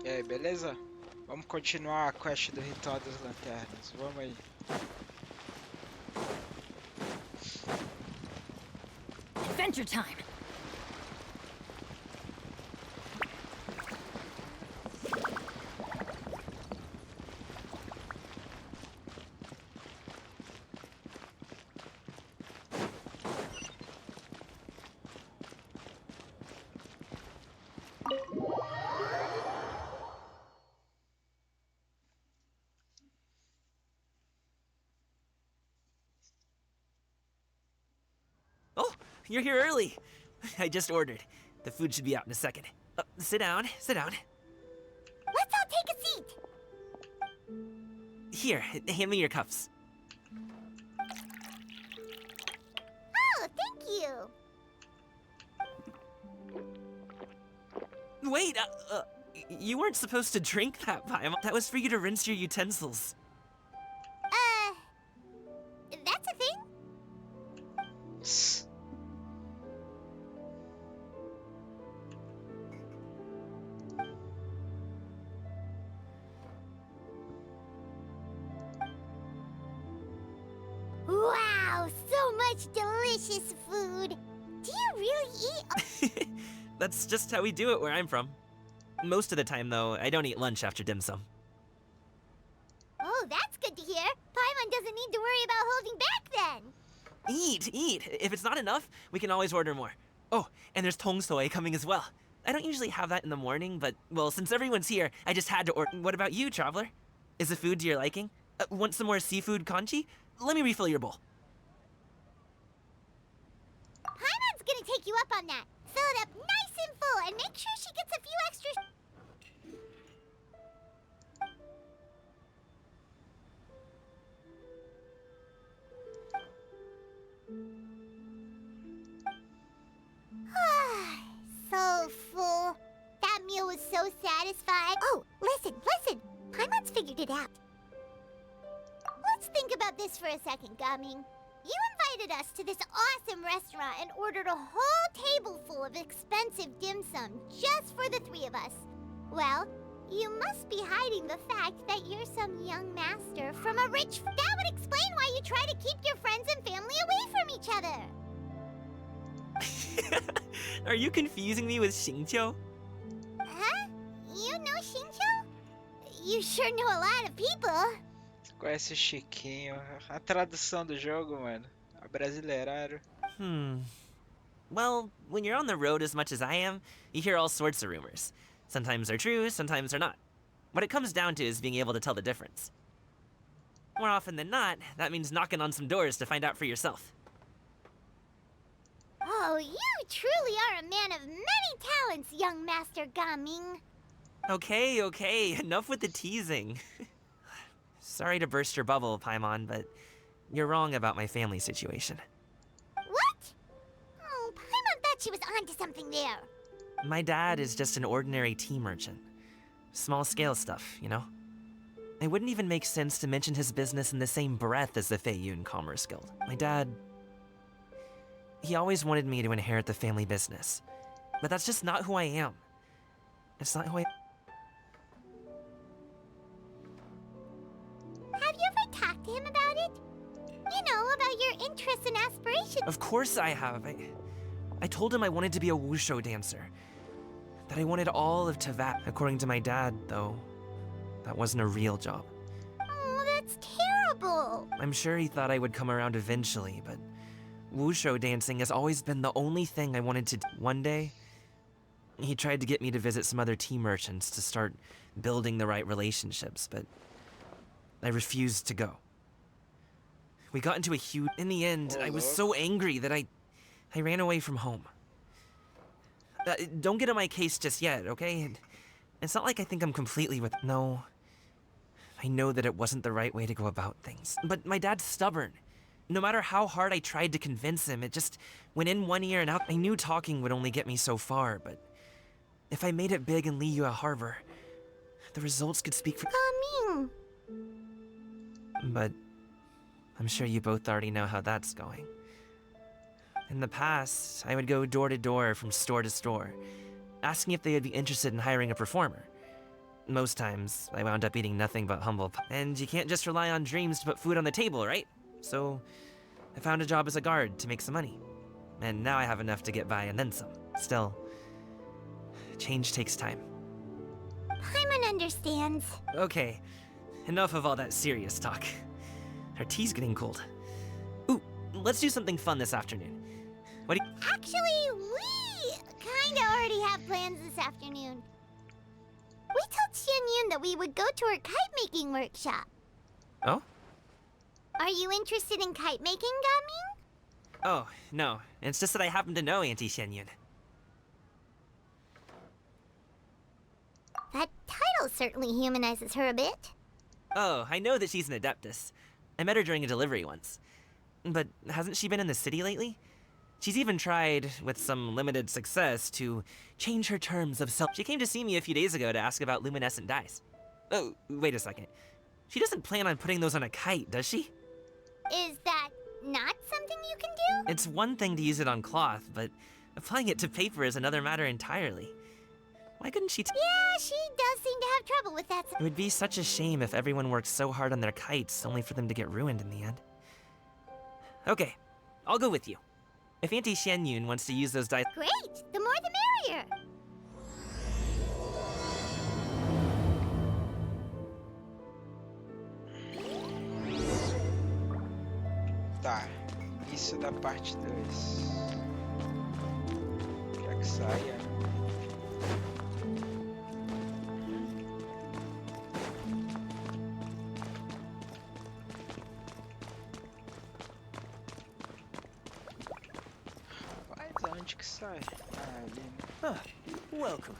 E aí, beleza? Vamos continuar a quest do Ritual das Lanternas. Vamos aí. Adventure time! Oh, you're here early. I just ordered. The food should be out in a second. Sit down, sit down. Let's all take a seat! Here, hand me your cups. Oh, thank you! Wait, you weren't supposed to drink that, Paimon. That was for you to rinse your utensils. That's a thing? Wow, so much delicious food! Do you really eat? That's just how we do it where I'm from. Most of the time, though, I don't eat lunch after dim sum. Oh, that's good to hear. Paimon doesn't need to worry about holding back then. Eat! If it's not enough, we can always order more. Oh, and there's tong soy coming as well. I don't usually have that in the morning, but, well, since everyone's here, I just had to order. What about you, traveler? Is the food to your liking? Want some more seafood kanchi? Let me refill your bowl. Paimon's gonna take you up on that. Fill it up nice and full and make sure she gets a few extra. So full. That meal was so satisfying. Oh, listen. Paimon's figured it out. Let's think about this for a second, Gaming. You invited us to this awesome restaurant and ordered a whole table full of expensive dim sum just for the three of us. Well, you must be hiding the fact that you're some young master from a rich... That would explain why you try to keep your friends and family away from each other. Are you confusing me with Xingqiu? Huh? You know Xingqiu? You sure know a lot of people. Conhece o Chiquinho. A tradução do jogo, mano. A brasileiraram. Well, when you're on the road as much as I am, you hear all sorts of rumors. Sometimes they're true, sometimes they're not. What it comes down to is being able to tell the difference. More often than not, that means knocking on some doors to find out for yourself. Oh, you truly are a man of many talents, young Master Gaming. Okay, enough with the teasing. Sorry to burst your bubble, Paimon, but you're wrong about my family situation. What? Oh, Paimon thought she was onto something there. My dad is just an ordinary tea merchant. Small scale stuff, you know? It wouldn't even make sense to mention his business in the same breath as the Feiyun Commerce Guild. My dad... he always wanted me to inherit the family business. But that's just not who I am. It's not who I... Have you ever talked to him about it? You know, about your interests and aspirations. Of course I have. I told him I wanted to be a wushu dancer. That I wanted all of Tevat. According to my dad, though, that wasn't a real job. Oh, that's terrible. I'm sure he thought I would come around eventually, but wushu dancing has always been the only thing I wanted to do. One day, he tried to get me to visit some other tea merchants to start building the right relationships, but I refused to go. We got into a huge... In the end, I was so angry that I ran away from home. Don't get on my case just yet, okay? It's not like I think I'm completely with... No. I know that it wasn't the right way to go about things. But my dad's stubborn. No matter how hard I tried to convince him, it just went in one ear and out. I knew talking would only get me so far, but if I made it big in Liyue Harbor, the results could speak for... Gaming. But I'm sure you both already know how that's going. In the past, I would go door to door from store to store, asking if they would be interested in hiring a performer. Most times, I wound up eating nothing but humble pie. And you can't just rely on dreams to put food on the table, right? So, I found a job as a guard to make some money. And now I have enough to get by and then some. Still, change takes time. Paimon understands. Okay, enough of all that serious talk. Our tea's getting cold. Ooh, let's do something fun this afternoon. What do you... Actually, we kinda already have plans this afternoon. We told Xianyun that we would go to her kite-making workshop. Oh? Are you interested in kite-making, Gaming? Oh, no. It's just that I happen to know Auntie Xianyun. That title certainly humanizes her a bit. Oh, I know that she's an Adeptus. I met her during a delivery once. But hasn't she been in the city lately? She's even tried, with some limited success, to change her terms of self. She came to see me a few days ago to ask about luminescent dyes. Oh, wait a second. She doesn't plan on putting those on a kite, does she? Is that not something you can do? It's one thing to use it on cloth, but applying it to paper is another matter entirely. Why couldn't she Yeah, she does seem to have trouble with that. It would be such a shame if everyone worked so hard on their kites only for them to get ruined in the end. Okay, I'll go with you. If Auntie Xianyun wants to use those dyes... Great! The more the merrier! Tá, isso da parte 2. Quer que saia? Mas aonde que sai? Ah, ali. Ah, welcome.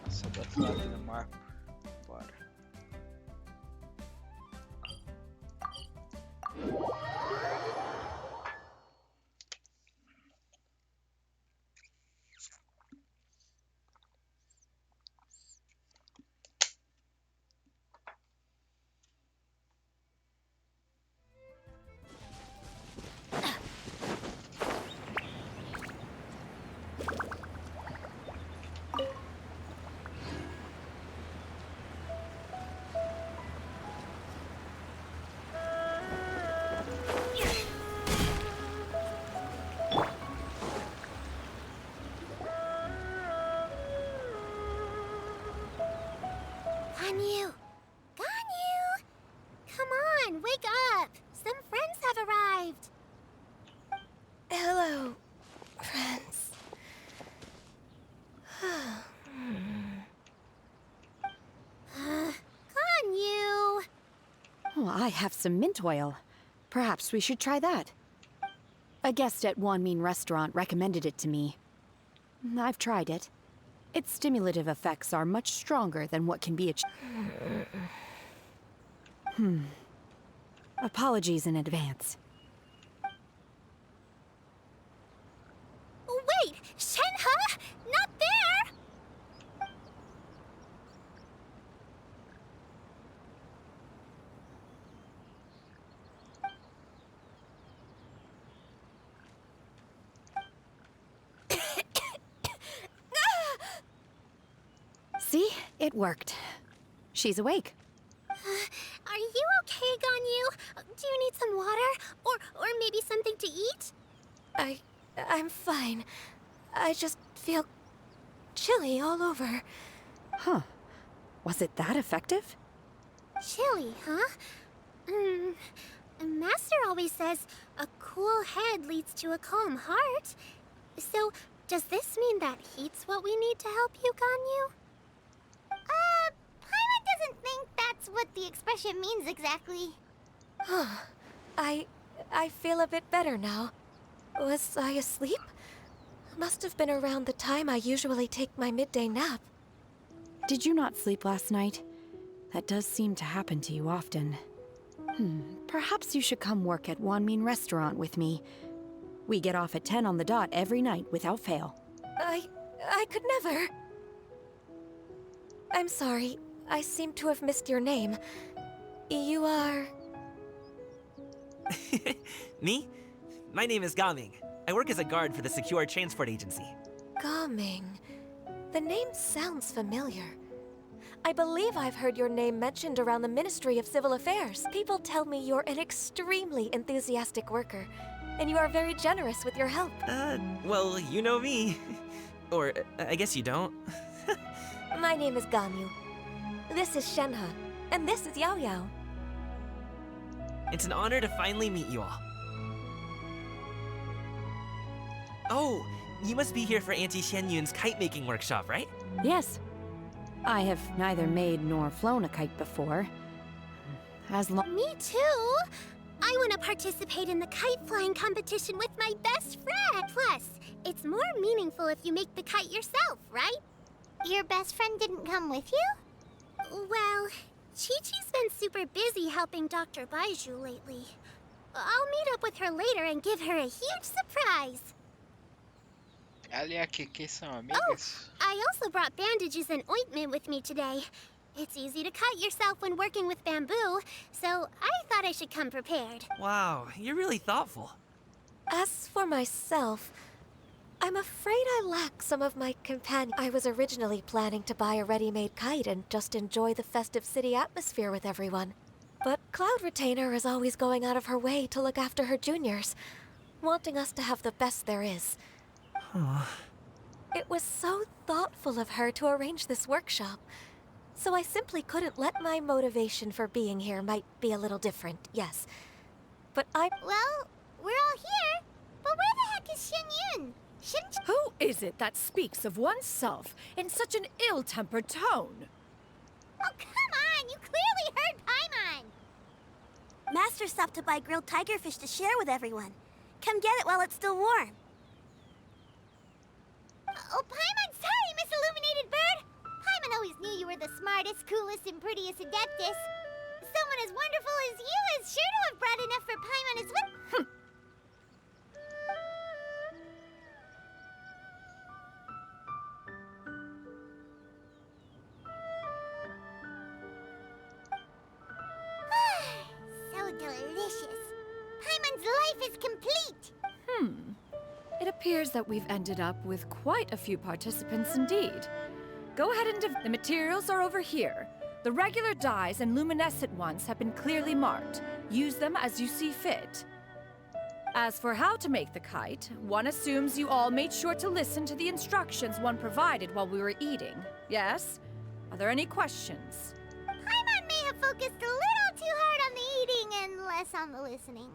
Nossa, do outro lado do mapa. Bora. Ganyu! Ganyu! Come on, wake up! Some friends have arrived! Hello, friends. Ganyu! Oh, I have some mint oil. Perhaps we should try that. A guest at Wanmin Restaurant recommended it to me. I've tried it. Its stimulative effects are much stronger than what can be achieved. Apologies in advance. Wait! Shenhe? Not there! See? It worked. She's awake. Are you okay, Ganyu? Do you need some water? Or maybe something to eat? I'm fine. I just feel chilly all over. Huh. Was it that effective? Chilly, huh? Master always says a cool head leads to a calm heart. So, does this mean that heat's what we need to help you, Ganyu? Paimon doesn't think that's what the expression means exactly. I feel a bit better now. Was I asleep? Must have been around the time I usually take my midday nap. Did you not sleep last night? That does seem to happen to you often. Perhaps you should come work at Wanmin Restaurant with me. We get off at 10 on the dot every night without fail. I could never. I'm sorry. I seem to have missed your name. You are... Me? My name is Gaming. I work as a guard for the Secure Transport Agency. Gaming. The name sounds familiar. I believe I've heard your name mentioned around the Ministry of Civil Affairs. People tell me you're an extremely enthusiastic worker, and you are very generous with your help. Well, you know me. Or, I guess you don't. My name is Ganyu. This is Shenhe, and this is Yao Yao. It's an honor to finally meet you all. Oh, you must be here for Auntie Xianyun's kite-making workshop, right? Yes. I have neither made nor flown a kite before. Me too! I want to participate in the kite flying competition with my best friend! Plus, it's more meaningful if you make the kite yourself, right? Your best friend didn't come with you? Well, Chi-Chi's been super busy helping Dr. Baiju lately. I'll meet up with her later and give her a huge surprise. Ela e a Kiki são amigas? I also brought bandages and ointment with me today. It's easy to cut yourself when working with bamboo, so I thought I should come prepared. Wow, you're really thoughtful. As for myself, I'm afraid I lack some of my companions. I was originally planning to buy a ready-made kite and just enjoy the festive city atmosphere with everyone. But Cloud Retainer is always going out of her way to look after her juniors, wanting us to have the best there is. It was so thoughtful of her to arrange this workshop, so I simply couldn't let my motivation for being here might be a little different, yes. But Well, we're all here, but where the heck is Xianyun? Shouldn't you... Who is it that speaks of oneself in such an ill-tempered tone? Oh, come on! You clearly heard Paimon! Master stopped to buy grilled tigerfish to share with everyone. Come get it while it's still warm. Oh, Paimon, sorry, Miss Illuminated Bird! Paimon always knew you were the smartest, coolest, and prettiest Adeptus. Someone as wonderful as you is sure to have brought enough for Paimon as well. So delicious. Paimon's life is complete. It appears that we've ended up with quite a few participants indeed. Go ahead and the materials are over here. The regular dyes and luminescent ones have been clearly marked. Use them as you see fit. As for how to make the kite, one assumes you all made sure to listen to the instructions one provided while we were eating. Yes? Are there any questions? Paimon may have focused a little too hard on the eating and less on the listening.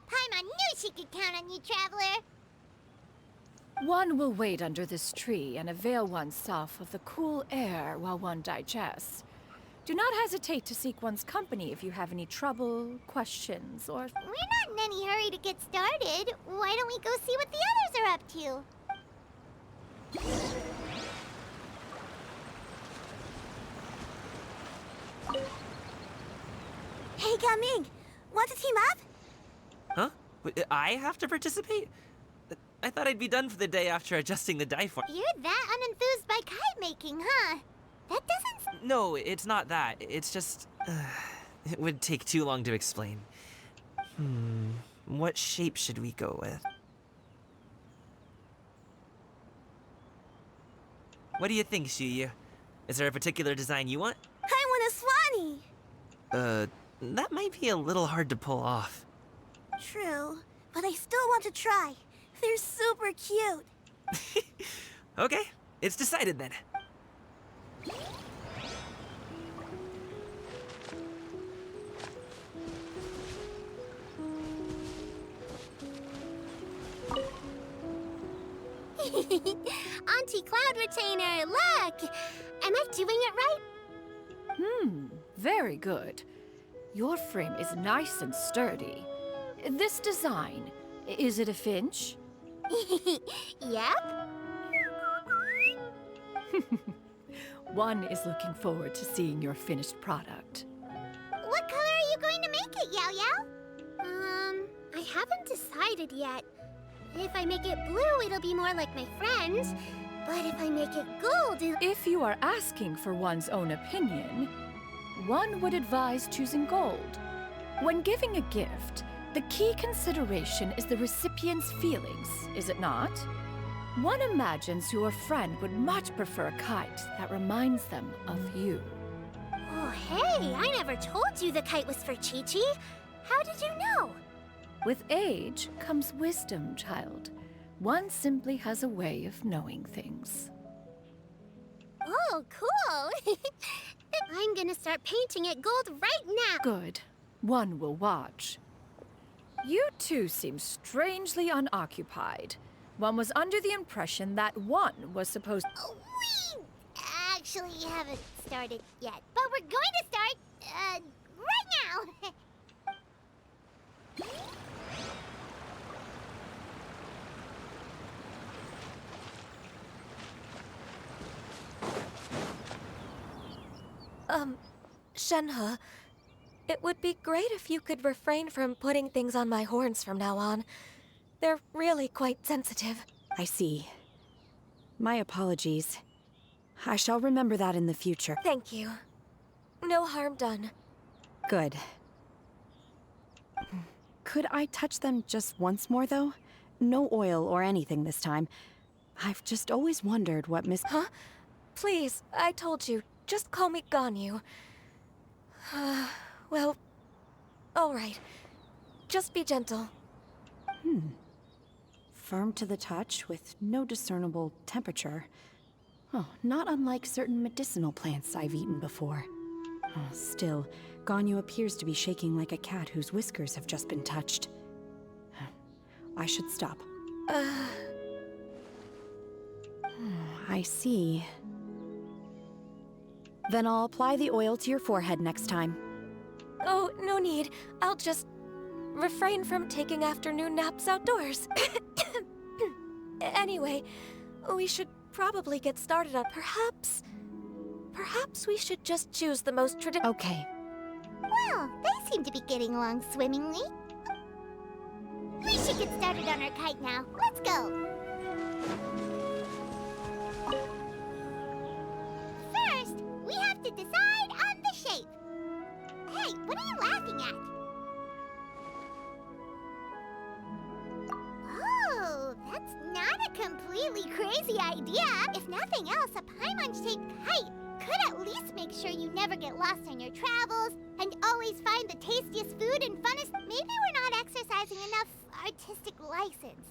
Paimon knew she could count on you, Traveler. One will wait under this tree and avail oneself of the cool air while one digests. Do not hesitate to seek one's company if you have any trouble, questions, or... We're not in any hurry to get started. Why don't we go see what the others are up to? Hey, Gaming! Want to team up? Huh? I have to participate? I thought I'd be done for the day after adjusting the dye form. You're that unenthused by kite making, huh? That doesn't... No, it's not that. It's just... it would take too long to explain. What shape should we go with? What do you think, Shuyu? Is there a particular design you want? I want a swanee! That might be a little hard to pull off. True, but I still want to try. They're super cute. Okay, it's decided then. Auntie Cloud Retainer, look! Am I doing it right? Very good. Your frame is nice and sturdy. This design, is it a finch? Yep. One is looking forward to seeing your finished product. What color are you going to make it, Yao Yao? haven't decided yet. If I make it blue, it'll be more like my friends. But if I make it gold, If you are asking for one's own opinion, one would advise choosing gold. When giving a gift, the key consideration is the recipient's feelings, is it not? One imagines your friend would much prefer a kite that reminds them of you. Oh, hey, I never told you the kite was for Chi-Chi. How did you know? With age comes wisdom, child. One simply has a way of knowing things. Oh, cool. I'm gonna start painting it gold right now. Good. One will watch. You two seem strangely unoccupied. One was under the impression that one was supposed... We actually haven't started yet, but we're going to start, right now. Shenhe, it would be great if you could refrain from putting things on my horns from now on. They're really quite sensitive. I see. My apologies. I shall remember that in the future. Thank you. No harm done. Good. Could I touch them just once more, though? No oil or anything this time. I've just always wondered what Miss... Huh? Please, I told you. Just call me Ganyu. Well, all right. Just be gentle. Firm to the touch with no discernible temperature. Oh, not unlike certain medicinal plants I've eaten before. Oh, still, Ganyu appears to be shaking like a cat whose whiskers have just been touched. I should stop. I see. Then I'll apply the oil to your forehead next time. Oh, no need. I'll just refrain from taking afternoon naps outdoors. Anyway, we should probably get started on Perhaps we should just choose the most Okay. Well, they seem to be getting along swimmingly. We should get started on our kite now. Let's go. First, we have to decide on the shape. Hey, what are you laughing at? Oh, that's not a completely crazy idea. If nothing else, a Paimon-shaped kite could at least make sure you never get lost on your travels and always find the tastiest food and funnest. Maybe we're not exercising enough artistic license.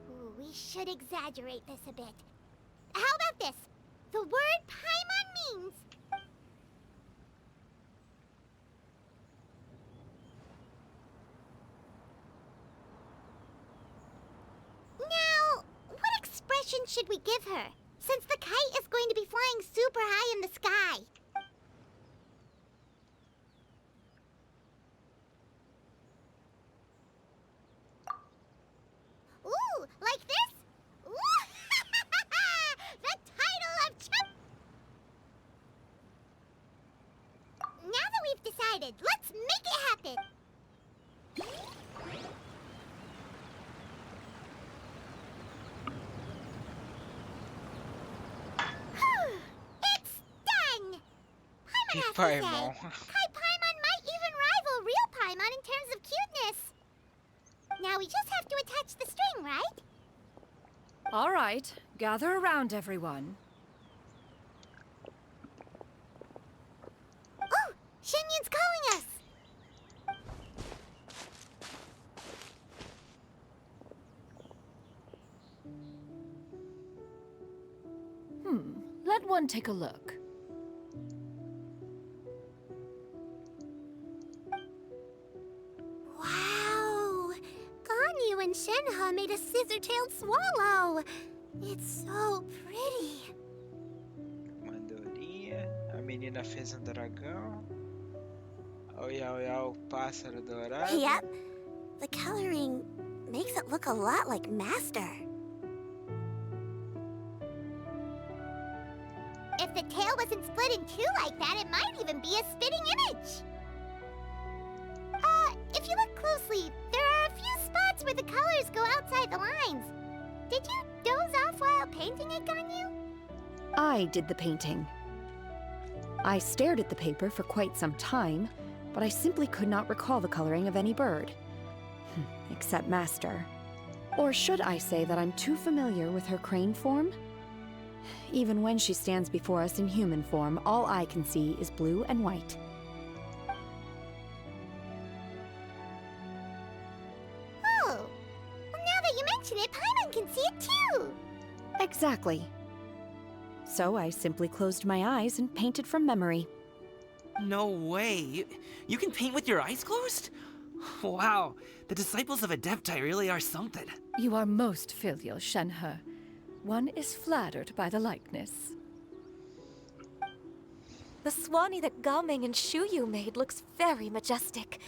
Ooh, we should exaggerate this a bit. How about this? The word Paimon means... Now, what expression should we give her? Since the kite is going to be flying super high in the sky. Ooh, like this? Ooh, the title of Now that we've decided, let's make it happen. It's done! Paimon has to say, Paimon. Kai Paimon might even rival real Paimon in terms of cuteness. Now we just have to attach the string, right? All right, gather around, everyone. Oh, Shenyun's calling us! Let one take a look. Wow! Ganyu and Shenhe made a scissor-tailed swallow. It's so pretty. Mandorinha. A menina fez um dragão. O pássaro dourado. Yep. The coloring makes it look a lot like Master. If the tail wasn't split in two like that, it might even be a spitting image. If you look closely, there are a few where the colors go outside the lines. Did you doze off while painting it, Ganyu? I did the painting. I stared at the paper for quite some time, but I simply could not recall the coloring of any bird. Except Master. Or should I say that I'm too familiar with her crane form? Even when she stands before us in human form, all I can see is blue and white. Oh, well, now that you mention it, Paimon can see it too. Exactly. So I simply closed my eyes and painted from memory. No way. You can paint with your eyes closed? Wow, the disciples of Adepti really are something. You are most filial, Shenhe. One is flattered by the likeness. The Swanee that Gaming and Shuyu made looks very majestic.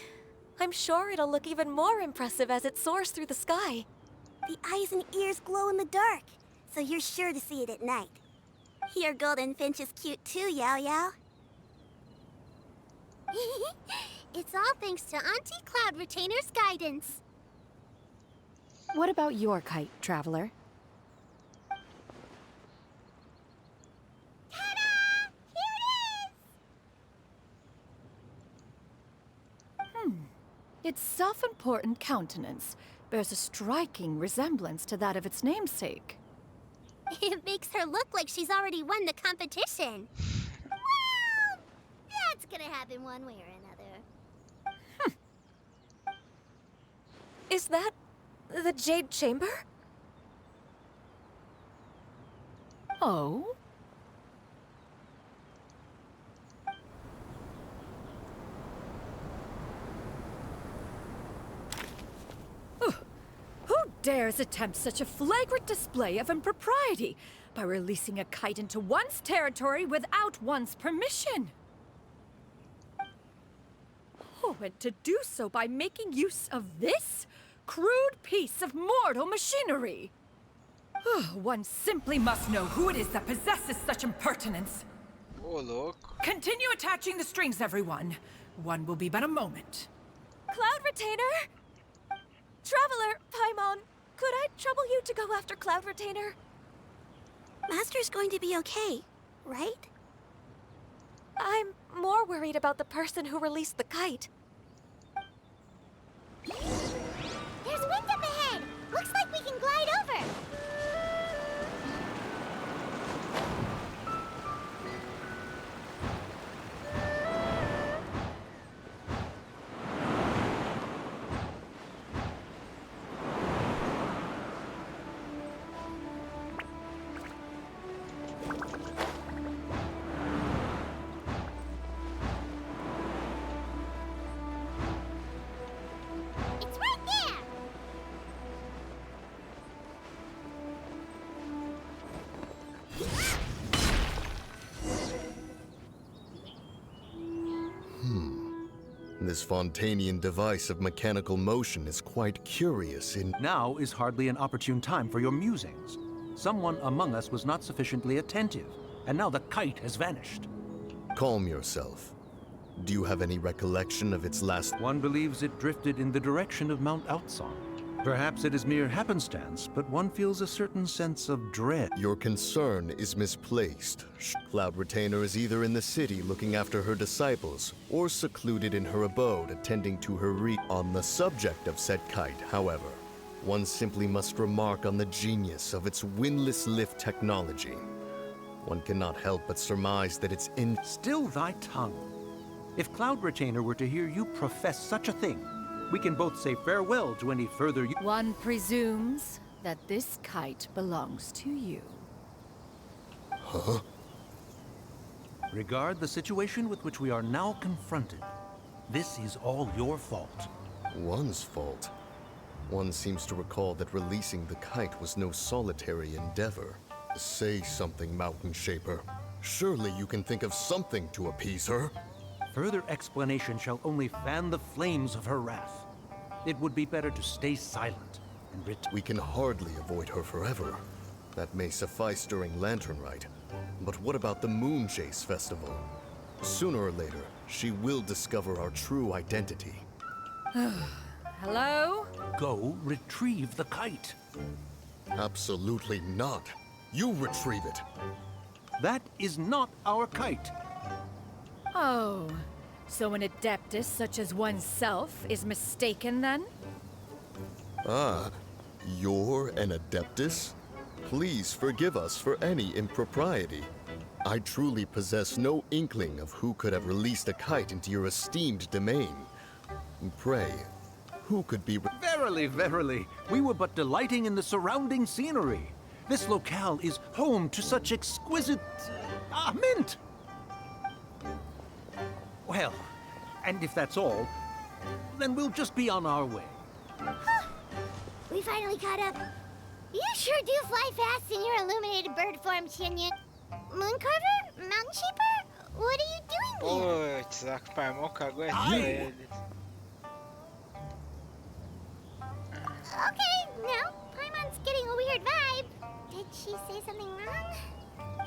I'm sure it'll look even more impressive as it soars through the sky. The eyes and ears glow in the dark, so you're sure to see it at night. Your golden finch is cute too, Yao Yao. It's all thanks to Auntie Cloud Retainer's guidance. What about your kite, Traveler? Ta-da! Here it is! Its self-important countenance bears a striking resemblance to that of its namesake. It makes her look like she's already won the competition. Well, that's gonna happen one way or another. Is that the Jade Chamber? Oh? Who dares attempt such a flagrant display of impropriety by releasing a kite into one's territory without one's permission? Oh, and to do so by making use of this crude piece of mortal machinery. One simply must know who it is that possesses such impertinence. Ô, louco. Continue attaching the strings, everyone. One will be but a moment. Cloud Retainer? Traveler, Paimon, could I trouble you to go after Cloud Retainer? Master's going to be okay, right? I'm more worried about the person who released the kite. There's wind up ahead! Looks like we can glide over! It's right there! This Fontanian device of mechanical motion is quite curious in... Now is hardly an opportune time for your musings. Someone among us was not sufficiently attentive, and now the kite has vanished. Calm yourself. Do you have any recollection of its last... One believes it drifted in the direction of Mount Outsong. Perhaps it is mere happenstance, but one feels a certain sense of dread. Your concern is misplaced. Cloud Retainer is either in the city looking after her disciples, or secluded in her abode attending to her On the subject of said kite, however, one simply must remark on the genius of its windless lift technology. One cannot help but surmise that it's Still thy tongue. If Cloud Retainer were to hear you profess such a thing, we can both say farewell to any further One presumes that this kite belongs to you. Huh? Regard the situation with which we are now confronted. This is all your fault. One's fault. One seems to recall that releasing the kite was no solitary endeavor. Say something, Mountain Shaper. Surely you can think of something to appease her. Further explanation shall only fan the flames of her wrath. It would be better to stay silent and We can hardly avoid her forever. That may suffice during Lantern Rite. But what about the Moon Chase Festival? Sooner or later, she will discover our true identity. Hello? Go retrieve the kite. Absolutely not. You retrieve it. That is not our kite. Oh, so an adeptus such as oneself is mistaken then? Ah, you're an adeptus? Please forgive us for any impropriety. I truly possess no inkling of who could have released a kite into your esteemed domain. Pray, who could be... Verily, verily, we were but delighting in the surrounding scenery. This locale is home to such exquisite... mint! Well, and if that's all, then we'll just be on our way. We finally caught up. You sure do fly fast in your illuminated bird form, Shinyan. Mooncarver? Mountain Sheeper? What are you doing here? Putz, a Paimon cagou eles. Okay, now Paimon's getting a weird vibe. Did she say something wrong?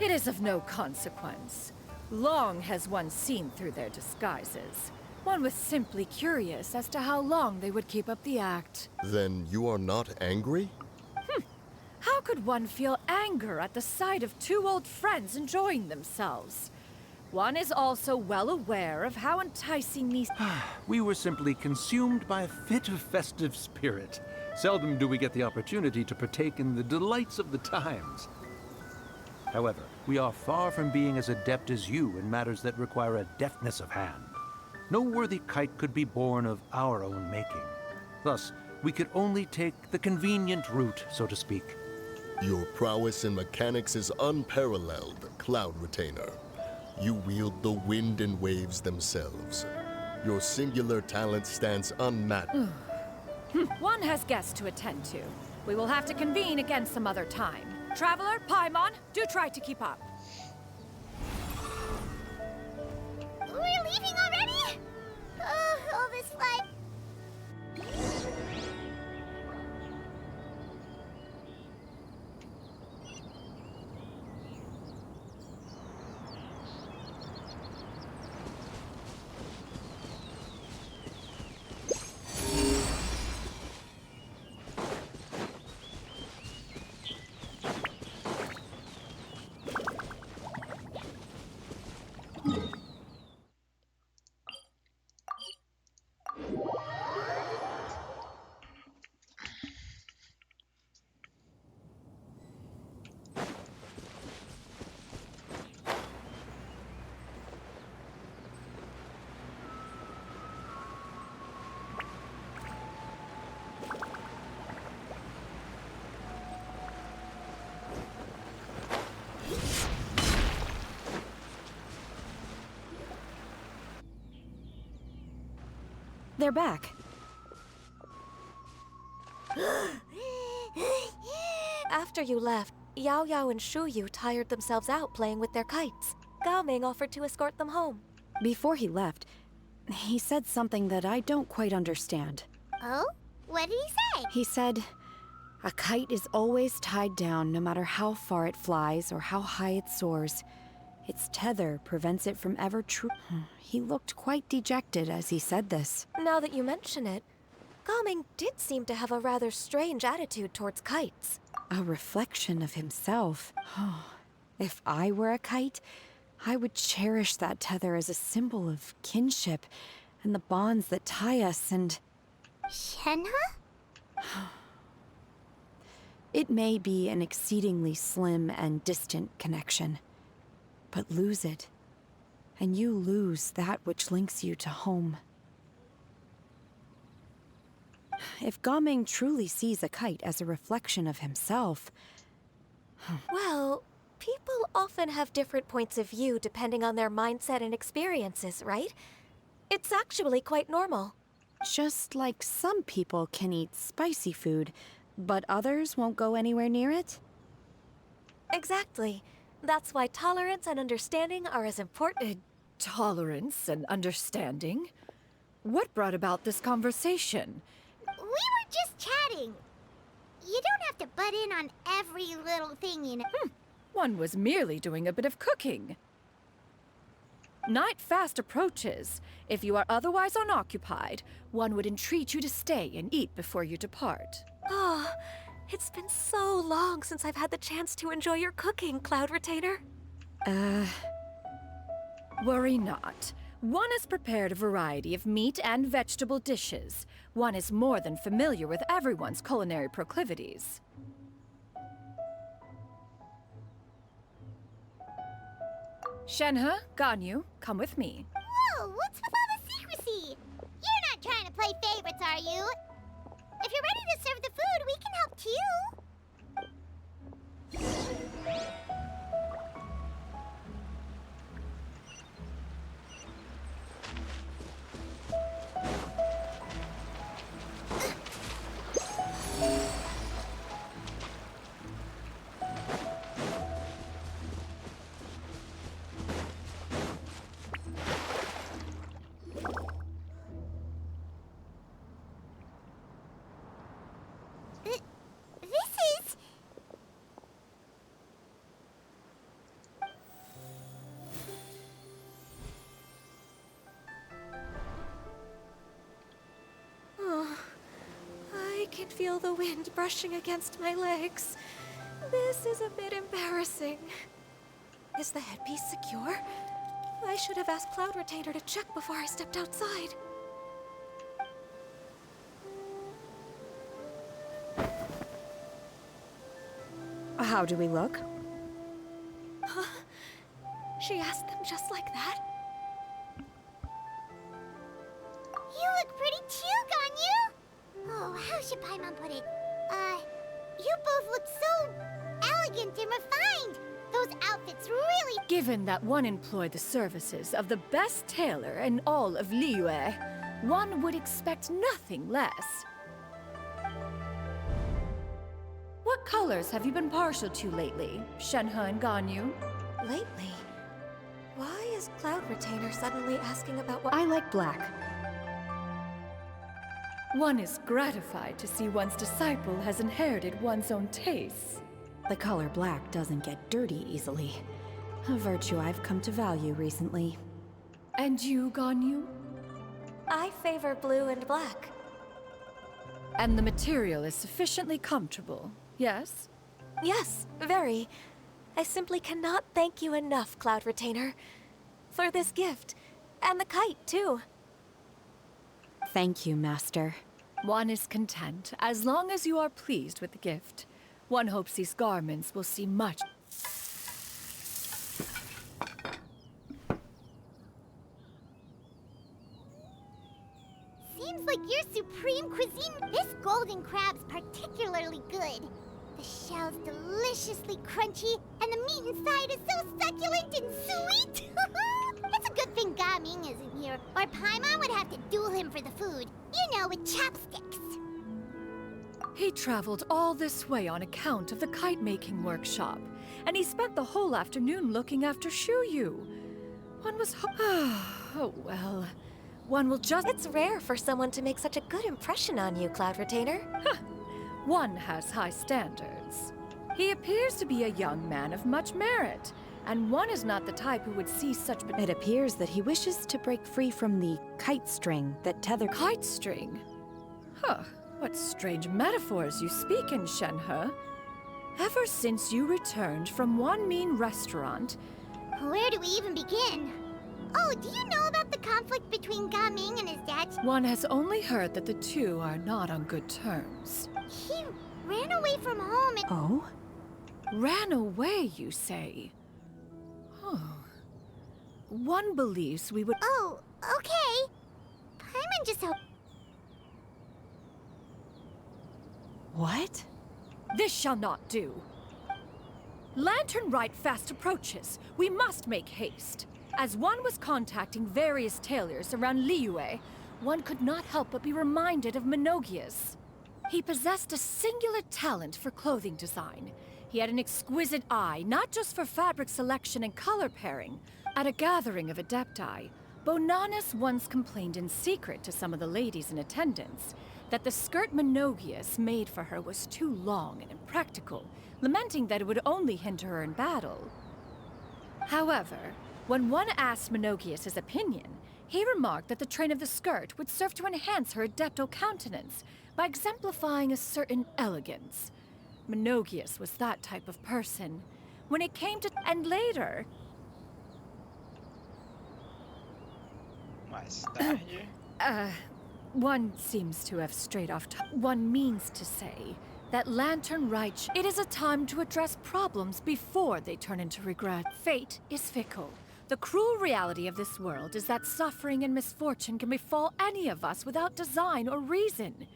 It is of no consequence. Long has one seen through their disguises. One was simply curious as to how long they would keep up the act. Then you are not angry? How could one feel anger at the sight of two old friends enjoying themselves? One is also well aware of how enticing these... We were simply consumed by a fit of festive spirit. Seldom do we get the opportunity to partake in the delights of the times. However, we are far from being as adept as you in matters that require a deftness of hand. No worthy kite could be born of our own making. Thus, we could only take the convenient route, so to speak. Your prowess in mechanics is unparalleled, Cloud Retainer. You wield the wind and waves themselves. Your singular talent stands unmatched. One has guests to attend to. We will have to convene again some other time. Traveler, Paimon, do try to keep up. We're leaving already? Oh, all this flight. They're back. After you left, Yao Yao and Shu Yu tired themselves out playing with their kites. Gao Ming offered to escort them home. Before he left, he said something that I don't quite understand. Oh? What did he say? He said, a kite is always tied down no matter how far it flies or how high it soars. Its tether prevents it from ever He looked quite dejected as he said this. Now that you mention it, Gao Ming did seem to have a rather strange attitude towards kites. A reflection of himself. If I were a kite, I would cherish that tether as a symbol of kinship and the bonds that tie us and... Shenhe? It may be an exceedingly slim and distant connection, but lose it, and you lose that which links you to home. If Gao Ming truly sees a kite as a reflection of himself... Well, people often have different points of view depending on their mindset and experiences, right? It's actually quite normal. Just like some people can eat spicy food, but others won't go anywhere near it? Exactly. That's why tolerance and understanding are as important. Tolerance and understanding? What brought about this conversation? We were just chatting. You don't have to butt in on every little thing, you know. One was merely doing a bit of cooking. Night fast approaches. If you are otherwise unoccupied, one would entreat you to stay and eat before you depart. Oh, it's been so long since I've had the chance to enjoy your cooking, Cloud Retainer. Worry not. One has prepared a variety of meat and vegetable dishes. One is more than familiar with everyone's culinary proclivities. Shenhe, Ganyu, come with me. Whoa, what's with all the secrecy? You're not trying to play favorites, are you? If you're ready to serve the food, we can help too. This is... Oh, I can feel the wind brushing against my legs. This is a bit embarrassing. Is the headpiece secure? I should have asked Cloud Retainer to check before I stepped outside. How do we look? Huh? She asked them just like that? You look pretty too, Ganyu! Oh, how should Paimon put it? You both look so elegant and refined. Those outfits really... Given that one employed the services of the best tailor in all of Liyue, one would expect nothing less. What colors have you been partial to lately, Shenhe and Ganyu? Lately? Why is Cloud Retainer suddenly asking about what— I like black. One is gratified to see one's disciple has inherited one's own tastes. The color black doesn't get dirty easily. A virtue I've come to value recently. And you, Ganyu? I favor blue and black. And the material is sufficiently comfortable, yes? Yes, very. I simply cannot thank you enough, Cloud Retainer, for this gift. And the kite, too. Thank you, Master. One is content, as long as you are pleased with the gift. One hopes these garments will see much. Seems like your supreme cuisine... This golden crab's particularly good. The shell's deliciously crunchy, and the meat inside is so succulent and sweet! It's a good thing Gaming isn't here, or Paimon would have to duel him for the food. You know, with chopsticks. He traveled all this way on account of the kite-making workshop, and he spent the whole afternoon looking after Shuyu. One was oh, well. One will just— It's rare for someone to make such a good impression on you, Cloud Retainer. One has high standards. He appears to be a young man of much merit, and one is not the type who would see such— It appears that he wishes to break free from the kite string that tether— Kite string? Huh. What strange metaphors you speak in, Shenhe. Ever since you returned from one mean restaurant— Where do we even begin? Oh, do you know about the conflict between Gaming and his dad? One has only heard that the two are not on good terms. He ran away from home and... Oh? Ran away, you say? Oh. One believes we would— Oh, okay. Paimon just hope... What? This shall not do. Lantern Rite fast approaches. We must make haste. As one was contacting various tailors around Liyue, one could not help but be reminded of Menogias. He possessed a singular talent for clothing design. He had an exquisite eye, not just for fabric selection and color pairing. At a gathering of Adepti, Bonanis once complained in secret to some of the ladies in attendance that the skirt Menogias made for her was too long and impractical, lamenting that it would only hinder her in battle. However, When one asked Menogius his opinion, he remarked that the train of the skirt would serve to enhance her adeptal countenance by exemplifying a certain elegance. Menogius was that type of person. When it came to... And later... Mais tarde. One seems to have strayed off One means to say that Lantern Reich... It is a time to address problems before they turn into regret. Fate is fickle. The cruel reality of this world is that suffering and misfortune can befall any of us without design or reason.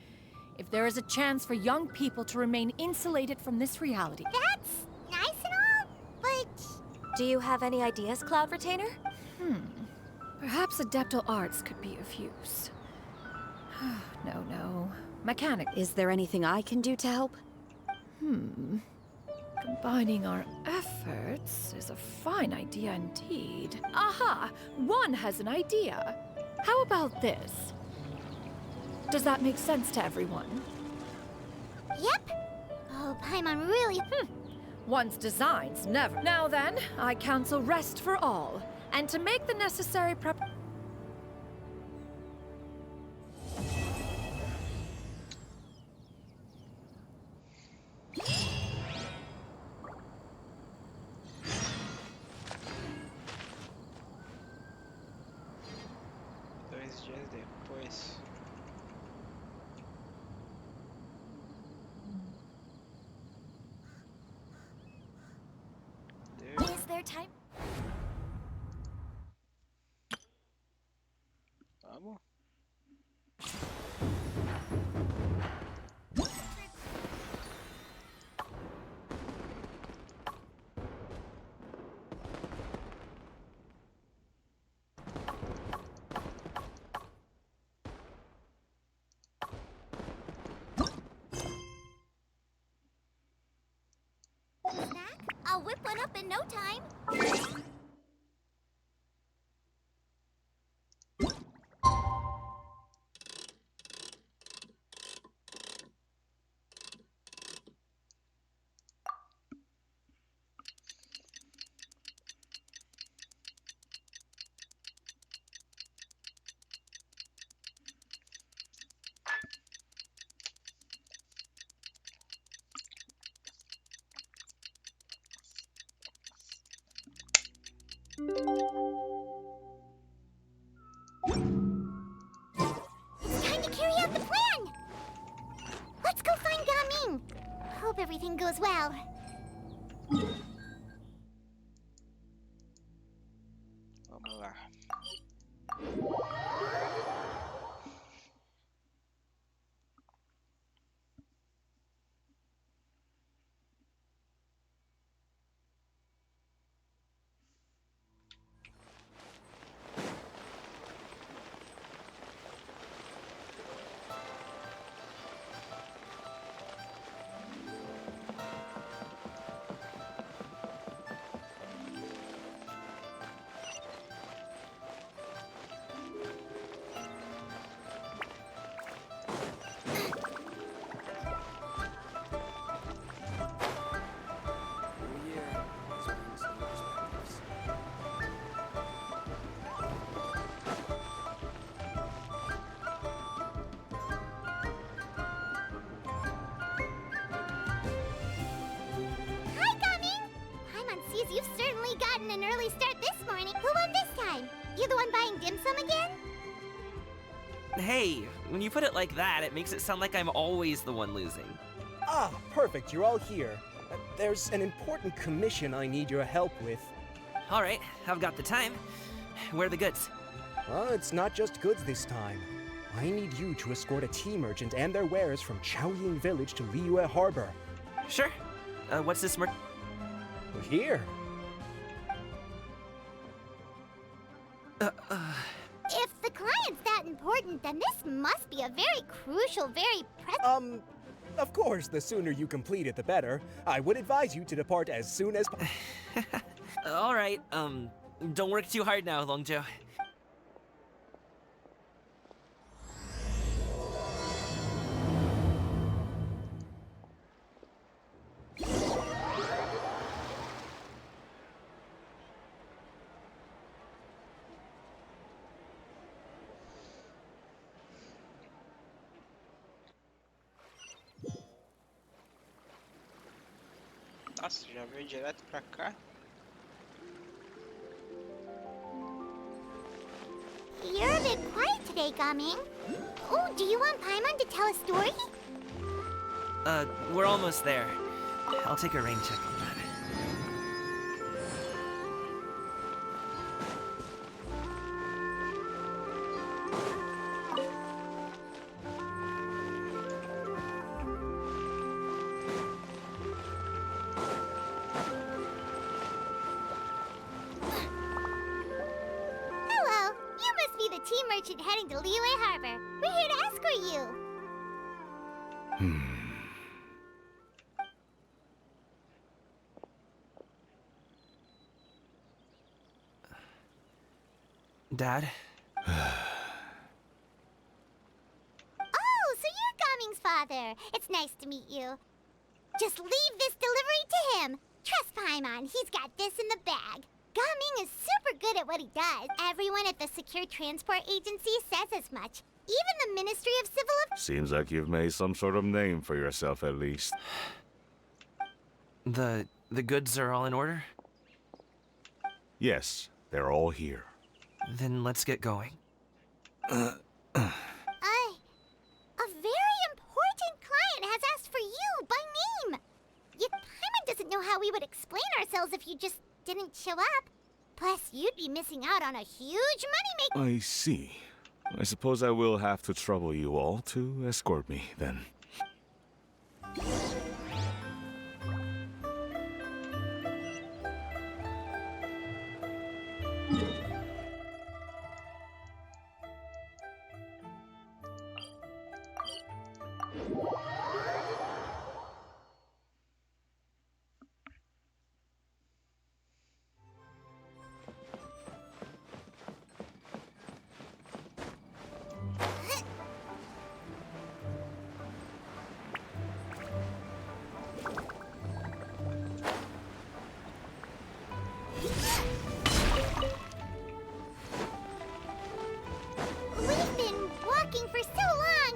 If there is a chance for young people to remain insulated from this reality... That's nice and all, but... Do you have any ideas, Cloud Retainer? Perhaps adeptal arts could be of use. No. Mechanic. Is there anything I can do to help? Combining our efforts is a fine idea indeed. Aha! One has an idea. How about this? Does that make sense to everyone? Yep. Oh, Paimon really... One's designs never... Now then, I counsel rest for all, and to make the necessary prep... Dois dias depois. Is there time? Vamos. Snack? I'll whip one up in no time. It's time to carry out the plan! Let's go find Gaming! Hope everything goes well. Vamos lá. Hi, Gaming! Paimon sees you've certainly gotten an early start this morning. Who won this time? You the one buying dim sum again? Hey, when you put it like that, it makes it sound like I'm always the one losing. Ah, perfect, you're all here. There's an important commission I need your help with. All right, I've got the time. Where are the goods? Well, it's not just goods this time. I need you to escort a tea merchant and their wares from Chaoying Village to Liyue Harbor. Sure. What's this Here. If the client's that important, then this must be a very crucial, very Of course, the sooner you complete it, the better. I would advise you to depart as soon as... All right, don't work too hard now, Longjo. Nossa, já veio direto pra cá? You're a bit quiet today, Gaming. Oh, do you want Paimon to tell a story? We're almost there. I'll take a rain check on that. Hello. You must be the tea merchant heading to Liyue Harbor. We're here to escort you. Dad? Oh, so you're Gaming's father. It's nice to meet you. Just leave this delivery to him. Trust Paimon, he's got this in the bag. Gaming is super good at what he does. Everyone at the Secure Transport Agency says as much. Even the Ministry of Civil Affairs. Seems like you've made some sort of name for yourself at least. The goods are all in order? Yes, they're all here. Then let's get going. A very important client has asked for you by name. Yet Paimon doesn't know how we would explain ourselves if you just didn't show up. Plus, you'd be missing out on a huge moneymaker. I see. I suppose I will have to trouble you all to escort me, then. We've been walking for so long.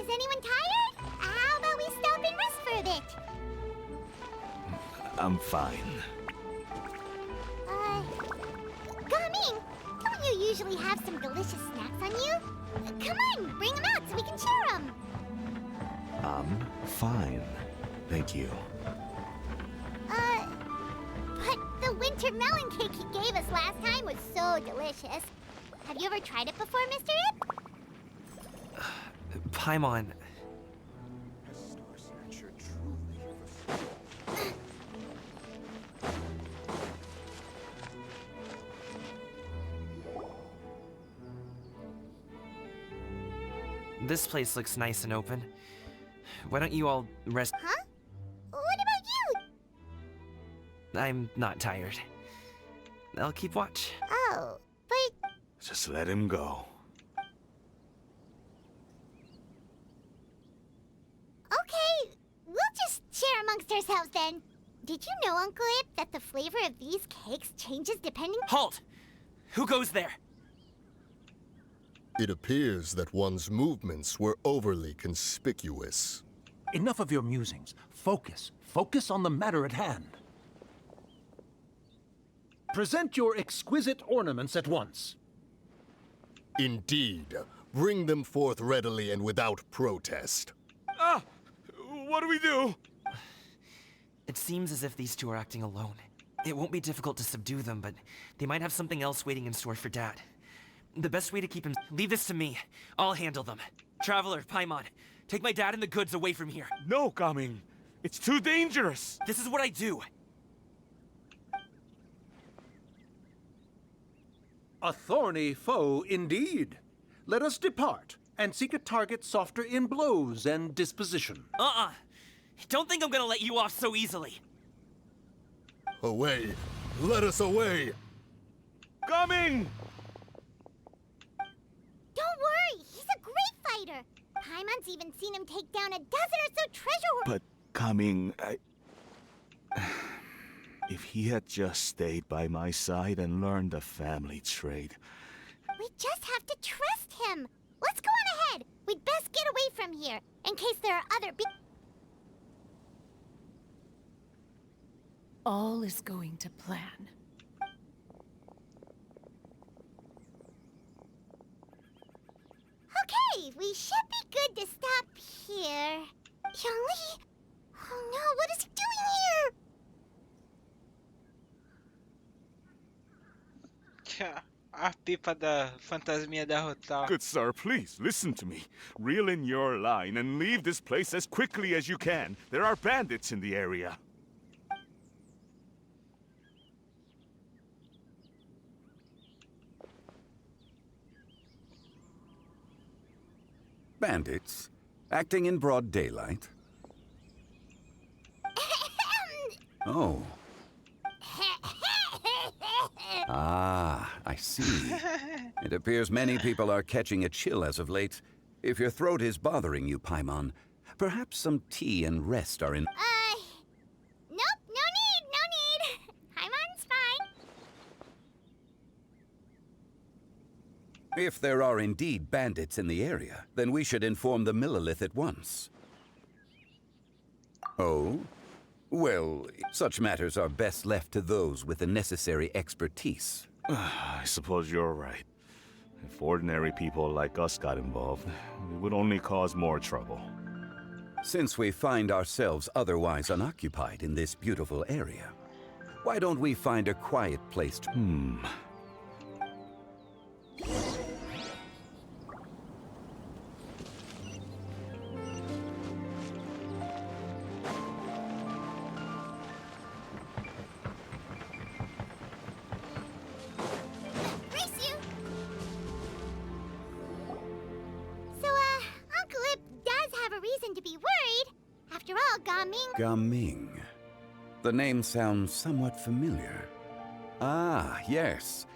Is anyone tired? How about we stop and rest for a bit? I'm fine. Gaming, don't you usually have some delicious snacks on you? Come on, bring them out so we can share them. I'm fine. Thank you. But the winter melon cake he gave us last time was so delicious. Have you ever tried it before, Mr. Ip? Paimon. This place looks nice and open. Why don't you all rest? Huh? What about you? I'm not tired. I'll keep watch. Oh, but Just let him go. okay, we'll just share amongst ourselves then. Did you know, Uncle Ip, that the flavor of these cakes changes depending— Halt! Who goes there? It appears that one's movements were overly conspicuous. Enough of your musings. Focus. Focus on the matter at hand. Present your exquisite ornaments at once. Indeed. Bring them forth readily and without protest. Ah! What do we do? It seems as if these two are acting alone. It won't be difficult to subdue them, but they might have something else waiting in store for Dad. The best way to keep him— Leave this to me. I'll handle them. Traveler, Paimon, take my dad and the goods away from here. No, Gaming. It's too dangerous. This is what I do. A thorny foe indeed. Let us depart and seek a target softer in blows and disposition. Don't think I'm gonna let you off so easily. Away! Let us away! Gaming! Don't worry, he's a great fighter. Paimon's even seen him take down a dozen or so treasure hoards. But Gaming, if he had just stayed by my side and learned the family trade. We just have to trust him. Let's go on ahead. We'd best get away from here, in case there are other all is going to plan. Okay, we should be good to stop here. Yangli? Oh no, what is he doing here? A pipa da fantasminha da Hotal. Good sir, please listen to me. Reel in your line and leave this place as quickly as you can. There are bandits in the area. Bandits? Acting in broad daylight? Oh. Ah, I see. It appears many people are catching a chill as of late. If your throat is bothering you, Paimon, perhaps some tea and rest are in... Nope, no need. Paimon's fine. If there are indeed bandits in the area, then we should inform the Millelith at once. Oh? Well, such matters are best left to those with the necessary expertise. I suppose you're right. If ordinary people like us got involved, it would only cause more trouble. Since we find ourselves otherwise unoccupied in this beautiful area, why don't we find a quiet place to... Gaming. The name sounds somewhat familiar. Ah, yes.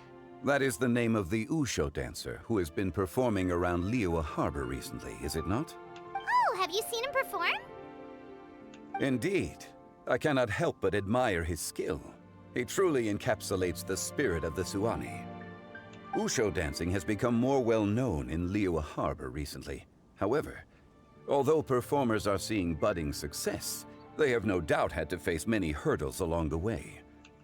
That is the name of the Usho dancer who has been performing around Liyue Harbor recently, is it not? Oh, have you seen him perform? Indeed. I cannot help but admire his skill. He truly encapsulates the spirit of the Suani. Usho dancing has become more well known in Liyue Harbor recently. However, although performers are seeing budding success, they have no doubt had to face many hurdles along the way.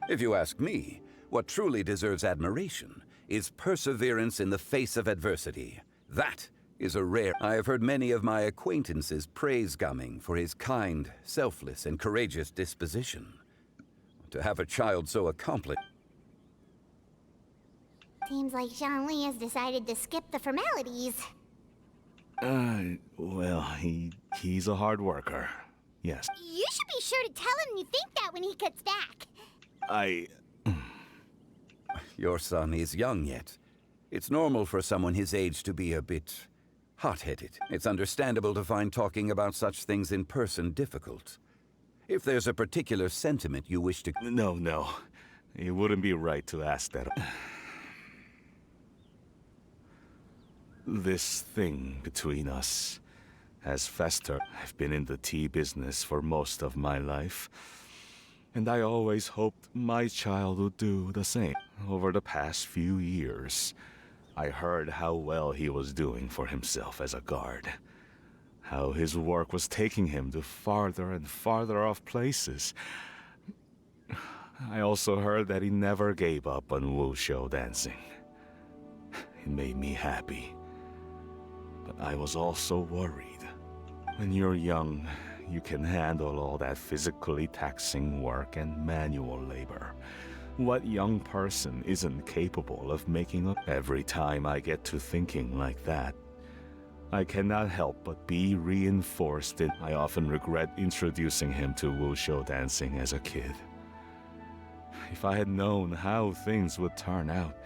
If you ask me, what truly deserves admiration is perseverance in the face of adversity. That is a rare... I have heard many of my acquaintances praise Gaming for his kind, selfless, and courageous disposition. To have a child so accomplished... Seems like Zhongli has decided to skip the formalities. Well, he's a hard worker. Yes. You should be sure to tell him you think that when he gets back. Your son is young yet. It's normal for someone his age to be a bit hot-headed. It's understandable to find talking about such things in person difficult. If there's a particular sentiment you wish to... No. It wouldn't be right to ask that. This thing between us has festered. I've been in the tea business for most of my life, and I always hoped my child would do the same. Over the past few years, I heard how well he was doing for himself as a guard, how his work was taking him to farther and farther off places. I also heard that he never gave up on wushu dancing. It made me happy. But I was also worried. When you're young, you can handle all that physically taxing work and manual labor. What young person isn't capable of making up? Every time I get to thinking like that, I cannot help but be reinforced in... I often regret introducing him to wushu dancing as a kid. If I had known how things would turn out,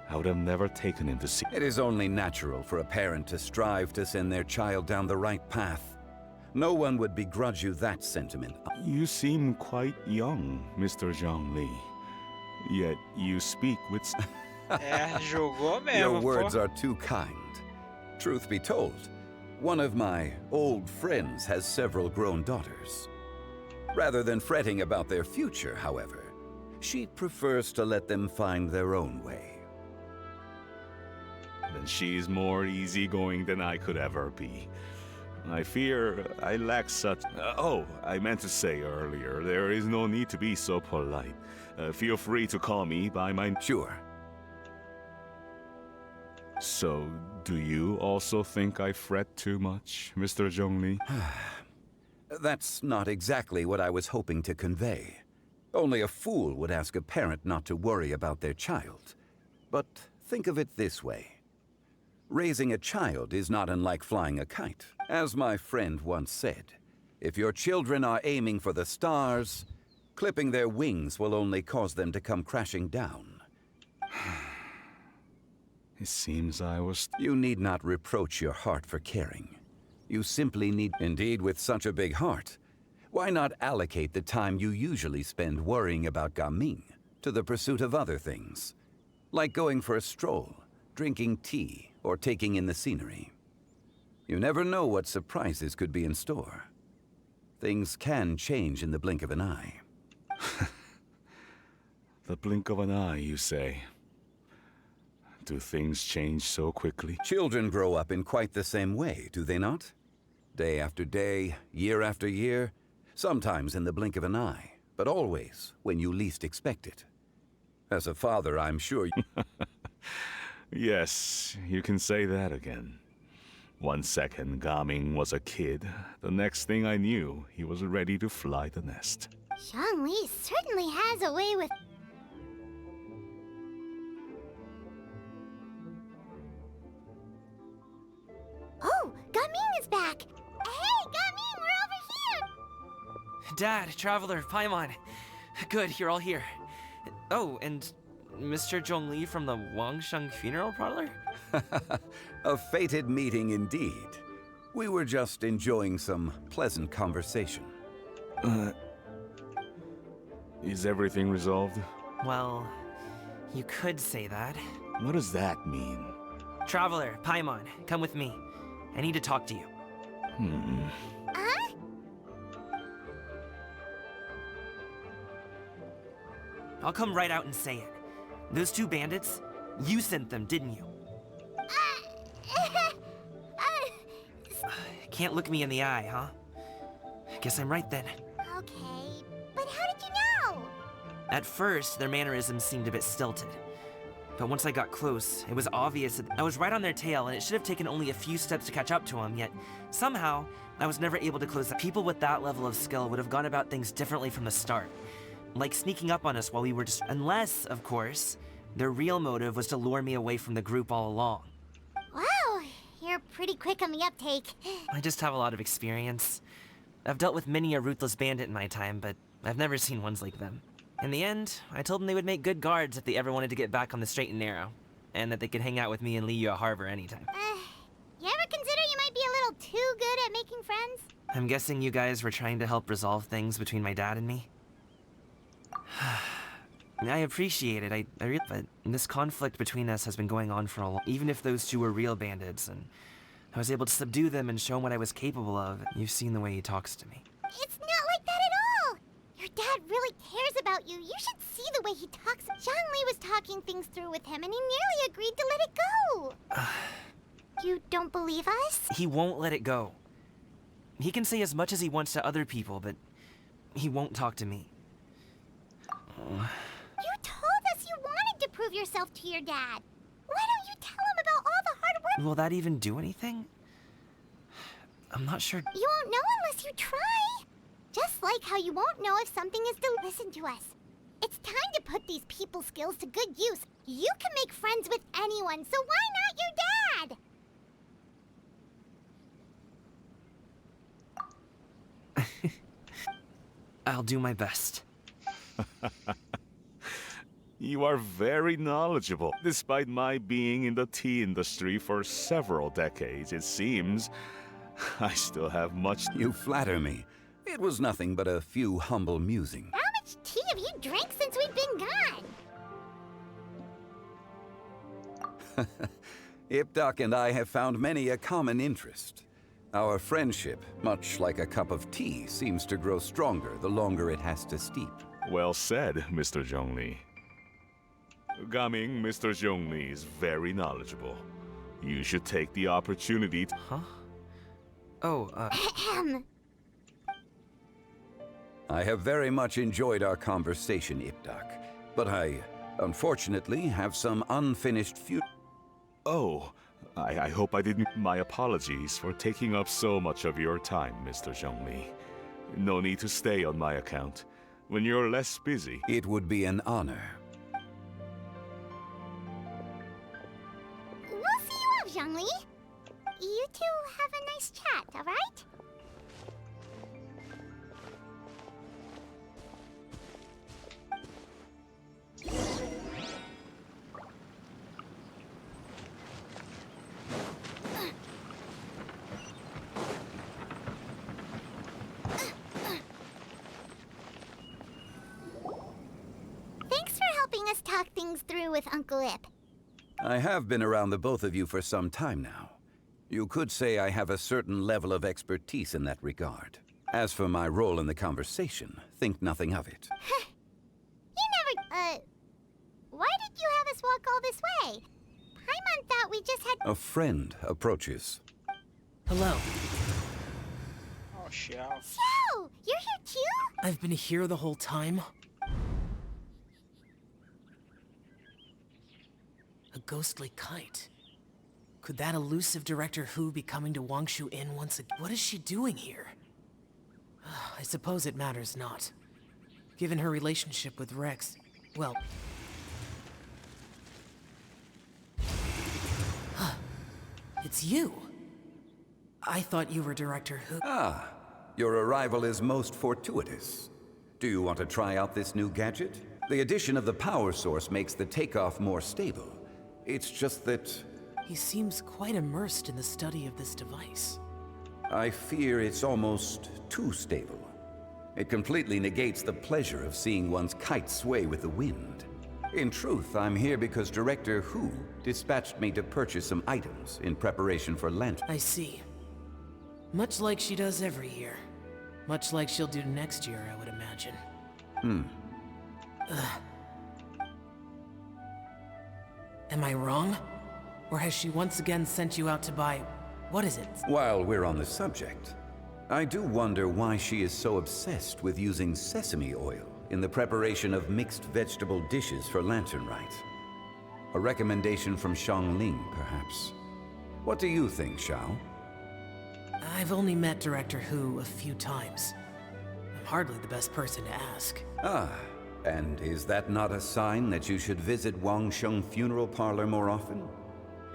I would have never taken him to see... It is only natural for a parent to strive to send their child down the right path. No one would begrudge you that sentiment. You seem quite young, Mr. Zhongli. Yet you speak with... Jogou mesmo, Your pô. words are too kind. Truth be told, one of my old friends has several grown daughters. Rather than fretting about their future, however, she prefers to let them find their own way. Then she's more easygoing than I could ever be. I fear I lack such... oh, I meant to say earlier, there is no need to be so polite. Feel free to call me by my... Sure. So, do you also think I fret too much, Mr. Zhongli? That's not exactly what I was hoping to convey. Only a fool would ask a parent not to worry about their child. But think of it this way. Raising a child is not unlike flying a kite. As my friend once said, if your children are aiming for the stars, clipping their wings will only cause them to come crashing down. It seems I was... You need not reproach your heart for caring. You simply need... Indeed, with such a big heart, why not allocate the time you usually spend worrying about Gaming to the pursuit of other things? Like going for a stroll, drinking tea, or taking in the scenery. You never know what surprises could be in store. Things can change in the blink of an eye. The blink of an eye, you say? Do things change so quickly? Children grow up in quite the same way, do they not? Day after day, year after year, sometimes in the blink of an eye, but always when you least expect it. As a father, I'm sure you... Yes, you can say that again. 1 second, Gaming was a kid. The next thing I knew, he was ready to fly the nest. Zhongli certainly has a way with... Oh, Gaming is back! Hey, Gaming, we're over here! Dad, Traveler, Paimon. Good, you're all here. Oh, and Mr. Zhongli from the Wangsheng Funeral Parlor? A fated meeting indeed. We were just enjoying some pleasant conversation. Is everything resolved? Well, you could say that. What does that mean? Traveler, Paimon, come with me. I need to talk to you. Huh? I'll come right out and say it. Those 2 bandits, you sent them, didn't you? Can't look me in the eye, huh? Guess I'm right then. Okay, but how did you know? At first, their mannerisms seemed a bit stilted. But once I got close, it was obvious that I was right on their tail and it should have taken only a few steps to catch up to them, yet somehow, I was never able to close them. People with that level of skill would have gone about things differently from the start. Like sneaking up on us while we were just... Unless, of course, their real motive was to lure me away from the group all along. Wow, you're pretty quick on the uptake. I just have a lot of experience. I've dealt with many a ruthless bandit in my time, but I've never seen ones like them. In the end, I told them they would make good guards if they ever wanted to get back on the straight and narrow, and that they could hang out with me in Liyue Harbor anytime. You ever consider you might be a little too good at making friends? I'm guessing you guys were trying to help resolve things between my dad and me? I appreciate it, but this conflict between us has been going on for a long... Even if those 2 were real bandits, and I was able to subdue them and show him what I was capable of, you've seen the way he talks to me. It's not like that at all! Your dad really cares about you. You should see the way he talks. Zhongli was talking things through with him, and he nearly agreed to let it go. You don't believe us? He won't let it go. He can say as much as he wants to other people, but he won't talk to me. You told us you wanted to prove yourself to your dad. Why don't you tell him about all the hard work? Will that even do anything? I'm not sure. You won't know unless you try. Just like how you won't know if something is Listen to us. It's time to put these people skills to good use. You can make friends with anyone, so why not your dad? I'll do my best. You are very knowledgeable. Despite my being in the tea industry for several decades, it seems I still have much... You flatter me. It was nothing but a few humble musings. How much tea have you drank since we've been gone? Ipdak and I have found many a common interest. Our friendship, much like a cup of tea, seems to grow stronger the longer it has to steep. Well said, Mr. Zhongli. Gaming, Mr. Zhongli is very knowledgeable. You should take the opportunity to... Huh? Oh, I have very much enjoyed our conversation, Ipdak, but I, unfortunately, have some unfinished Oh, I hope I didn't. My apologies for taking up so much of your time, Mr. Zhongli. No need to stay on my account. When you're less busy... It would be an honor. We'll see you off, Zhongli. You two have a nice chat, alright? Thanks for helping us talk things through with Uncle Ip. I have been around the both of you for some time now. You could say I have a certain level of expertise in that regard. As for my role in the conversation, think nothing of it. You never, why did you have us walk all this way? Paimon thought we just had— A friend approaches. hello. Oh, Xiao. Xiao! You're here too? I've been here the whole time. A ghostly kite. Could that elusive Director Hu be coming to Wangshu Inn once again? What is she doing here? I suppose it matters not. Given her relationship with Rex, well... It's you! I thought you were Director Hu. Ah, your arrival is most fortuitous. Do you want to try out this new gadget? The addition of the power source makes the takeoff more stable. It's just that... He seems quite immersed in the study of this device. I fear it's almost too stable. It completely negates the pleasure of seeing one's kite sway with the wind. In truth, I'm here because Director Hu dispatched me to purchase some items in preparation for Lantern. I see. Much like she does every year. Much like she'll do next year, I would imagine. Am I wrong? Or has she once again sent you out to buy... what is it? While we're on the subject, I do wonder why she is so obsessed with using sesame oil in the preparation of mixed vegetable dishes for Lantern Rite. A recommendation from Xiangling, perhaps. What do you think, Xiao? I've only met Director Hu a few times. I'm hardly the best person to ask. Ah, and is that not a sign that you should visit Wangsheng Funeral Parlor more often?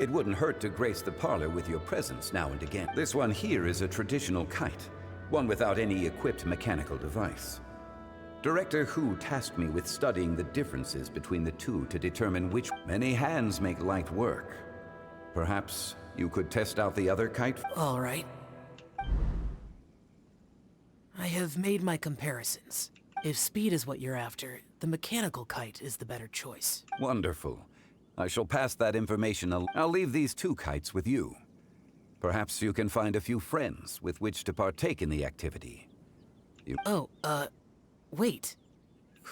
It wouldn't hurt to grace the parlor with your presence now and again. This one here is a traditional kite, one without any equipped mechanical device. Director Hu tasked me with studying the differences between the two to determine which... Many hands make light work. Perhaps you could test out the other kite? All right. I have made my comparisons. If speed is what you're after, the mechanical kite is the better choice. Wonderful. I shall pass that information I'll leave these two kites with you. Perhaps you can find a few friends with which to partake in the activity. Wait.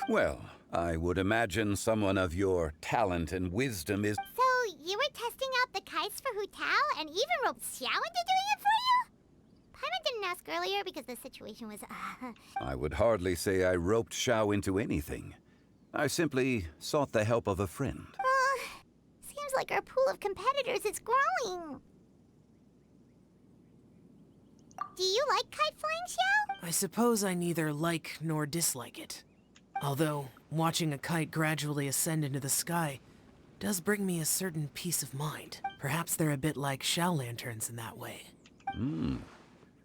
Well, I would imagine someone of your talent and wisdom is... So, you were testing out the kites for Hu Tao and even roped Xiao into doing it for you? Paimon didn't ask earlier because the situation was... I would hardly say I roped Xiao into anything. I simply sought the help of a friend. Seems like our pool of competitors is growing. Do you like kite flying, Xiao? I suppose I neither like nor dislike it. Although, watching a kite gradually ascend into the sky does bring me a certain peace of mind. Perhaps they're a bit like Xiao lanterns in that way.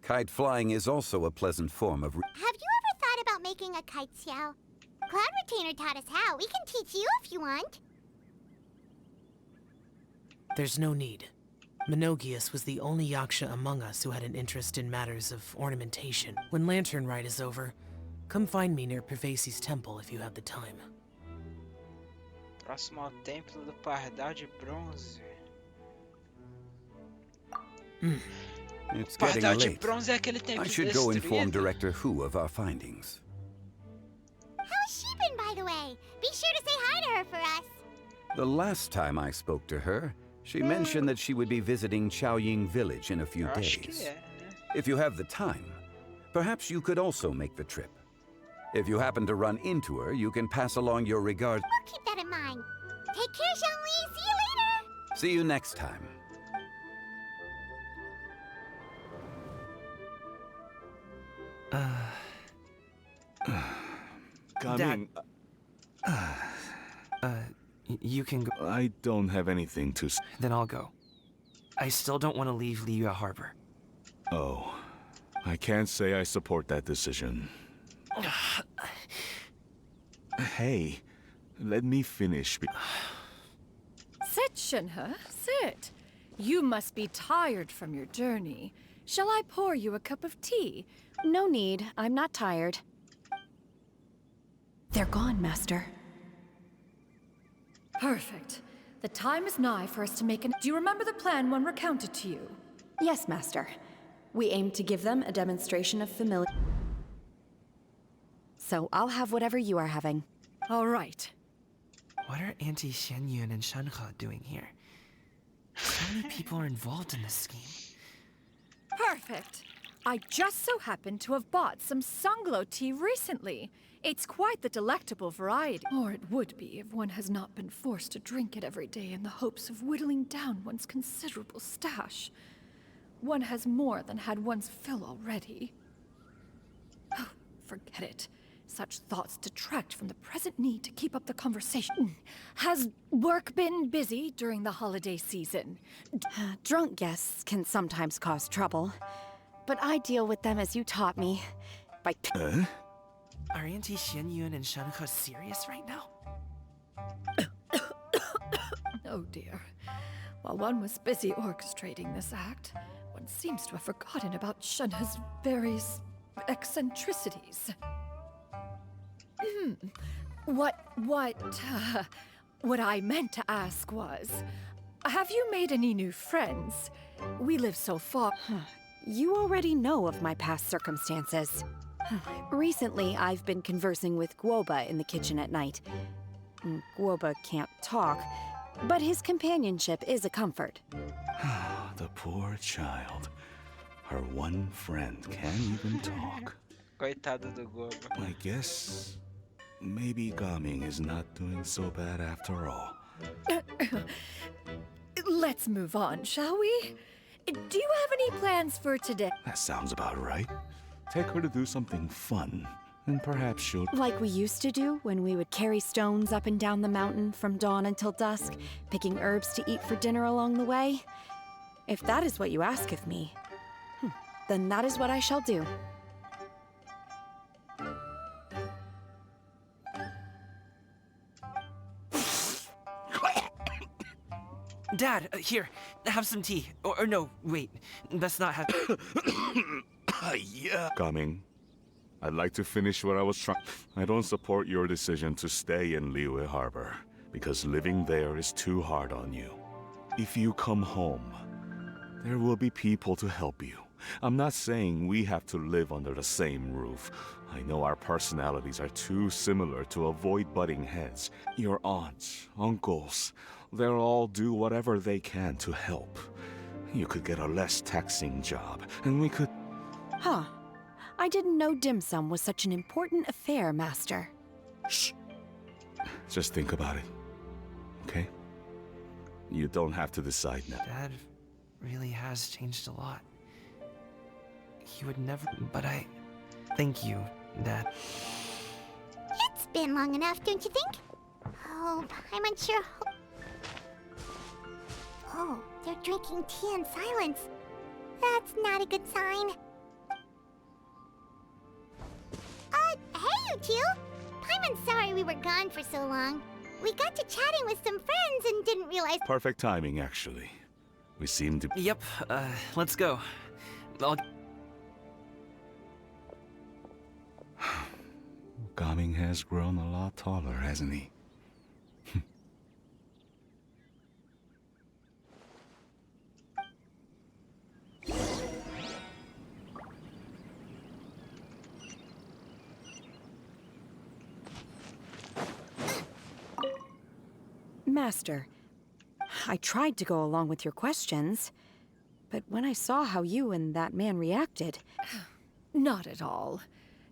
Kite flying is also a pleasant form of... Have you ever thought about making a kite, Xiao? Cloud Retainer taught us how. We can teach you if you want. There's no need. Menogius was the only Yaksha among us who had an interest in matters of ornamentation. When Lantern Rite is over, come find me near Pervasi's temple if you have the time. Próximo ao Templo do Pardal de Bronze. It's getting Pardal de late. Bronze é aquele templo I should go inform destruído. Director Hu of our findings. How's she been, by the way? Be sure to say hi to her for us. The last time I spoke to her, she mentioned that she would be visiting Chaoying Village in a few Eu acho que days. é, né? If you have the time, perhaps you could also make the trip. If you happen to run into her, you can pass along your regards. I'll keep that in mind. Take care, Zhongli. See you later. See you next time. Coming. You can go. I don't have anything to s- Then I'll go. I still don't want to leave Liyue Harbor. Oh, I can't say I support that decision. Hey, let me finish. Sit, Shenhe, sit. You must be tired from your journey. Shall I pour you a cup of tea? No need. I'm not tired. They're gone, Master. Perfect. The time is nigh for us to make an... Do you remember the plan when recounted to you? Yes, Master. We aim to give them a demonstration of familiar... So I'll have whatever you are having. All right. What are Auntie Xianyun and Shenhe doing here? So many people are involved in this scheme. Perfect. I just so happen to have bought some Sunglow tea recently. It's quite the delectable variety. Or it would be if one has not been forced to drink it every day in the hopes of whittling down one's considerable stash. One has more than had one's fill already. Oh, forget it. Such thoughts detract from the present need to keep up the conversation. Has work been busy during the holiday season? Drunk guests can sometimes cause trouble, but I deal with them as you taught me. By Are Auntie Xianyun and Shenhe serious right now? Oh dear. While one was busy orchestrating this act, one seems to have forgotten about Shenhe's various eccentricities. What I meant to ask was, have you made any new friends? We live so far. You already know of my past circumstances. Recently, I've been conversing with Guoba in the kitchen at night. Guoba can't talk, but his companionship is a comfort. The poor child. Her one friend can't even talk. Coitado do Goba. I guess maybe Gaming is not doing so bad after all. Let's move on, shall we? Do you have any plans for today? That sounds about right. Take her to do something fun, and perhaps she'll... Like we used to do when we would carry stones up and down the mountain from dawn until dusk, picking herbs to eat for dinner along the way. If that is what you ask of me, then that is what I shall do. Dad, here, have some tea. Or no, wait, best not have... Yeah. Coming. I'd like to finish what I was trying... I don't support your decision to stay in Liyue Harbor, because living there is too hard on you. If you come home, there will be people to help you. I'm not saying we have to live under the same roof. I know our personalities are too similar to avoid butting heads. Your aunts, uncles, they'll all do whatever they can to help. You could get a less taxing job, and we could... Huh. I didn't know dim sum was such an important affair, Master. Shh. Just think about it, okay? You don't have to decide now. Dad really has changed a lot. He would never... But I... Thank you, Dad. It's been long enough, don't you think? Oh, I'm unsure. Oh, they're drinking tea in silence. That's not a good sign. Hey, you two! Paimon's sorry we were gone for so long. We got to chatting with some friends and didn't realize... Perfect timing, actually. We seem to... Yep, let's go. Gaming has grown a lot taller, hasn't he? Master, I tried to go along with your questions, but when I saw how you and that man reacted... Not at all.